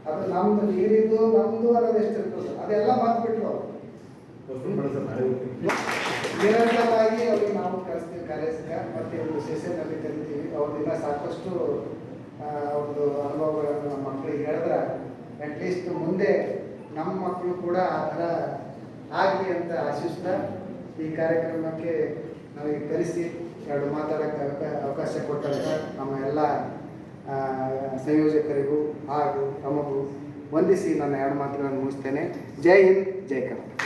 ಅದು ನಮ್ಮದು ನೀರಿದ್ದು ನಮ್ಮದು ಅನ್ನೋದು ಎಷ್ಟಿರ್ತದೆ ಅದೆಲ್ಲ ಮಾತ್ಬಿಟ್ರು ಅವರು. ನಿರಂತರವಾಗಿ ಅವ್ರಿಗೆ ನಾವು ಕಳಿಸ್ತೀವಿ ಕಾಲೇಜ್ಗೆ, ಮತ್ತು ಒಂದು ಸೆಷನ್ನಲ್ಲಿ ಕರಿತೀವಿ. ಅವ್ರದ್ದಿನ ಸಾಕಷ್ಟು ಅವ್ರದ್ದು ಅನುಭವಗಳನ್ನು ನಮ್ಮ ಮಕ್ಕಳಿಗೆ ಹೇಳಿದ್ರೆ ಅಟ್ಲೀಸ್ಟ್ ಮುಂದೆ ನಮ್ಮ ಮಕ್ಕಳು ಕೂಡ ಆ ಥರ ಆಗಲಿ ಅಂತ ಆಶಿಸ್ತಾ ಈ ಕಾರ್ಯಕ್ರಮಕ್ಕೆ ನಮಗೆ ಕರೆಸಿ 2 ಮಾತಾಡೋಕ್ಕೆ ಅವಕಾಶ ಕೊಟ್ಟಂತ ನಮ್ಮ ಎಲ್ಲ ಸಂಯೋಜಕರಿಗೂ ಹಾಗೂ ತಮಗೂ ವಂದಿಸಿ ನನ್ನ 2 ಮಾತುಗಳನ್ನು ಮುಗಿಸ್ತೇನೆ. ಜೈ ಹಿಂದ್, ಜೈ ಕರ್ನಾಟಕ.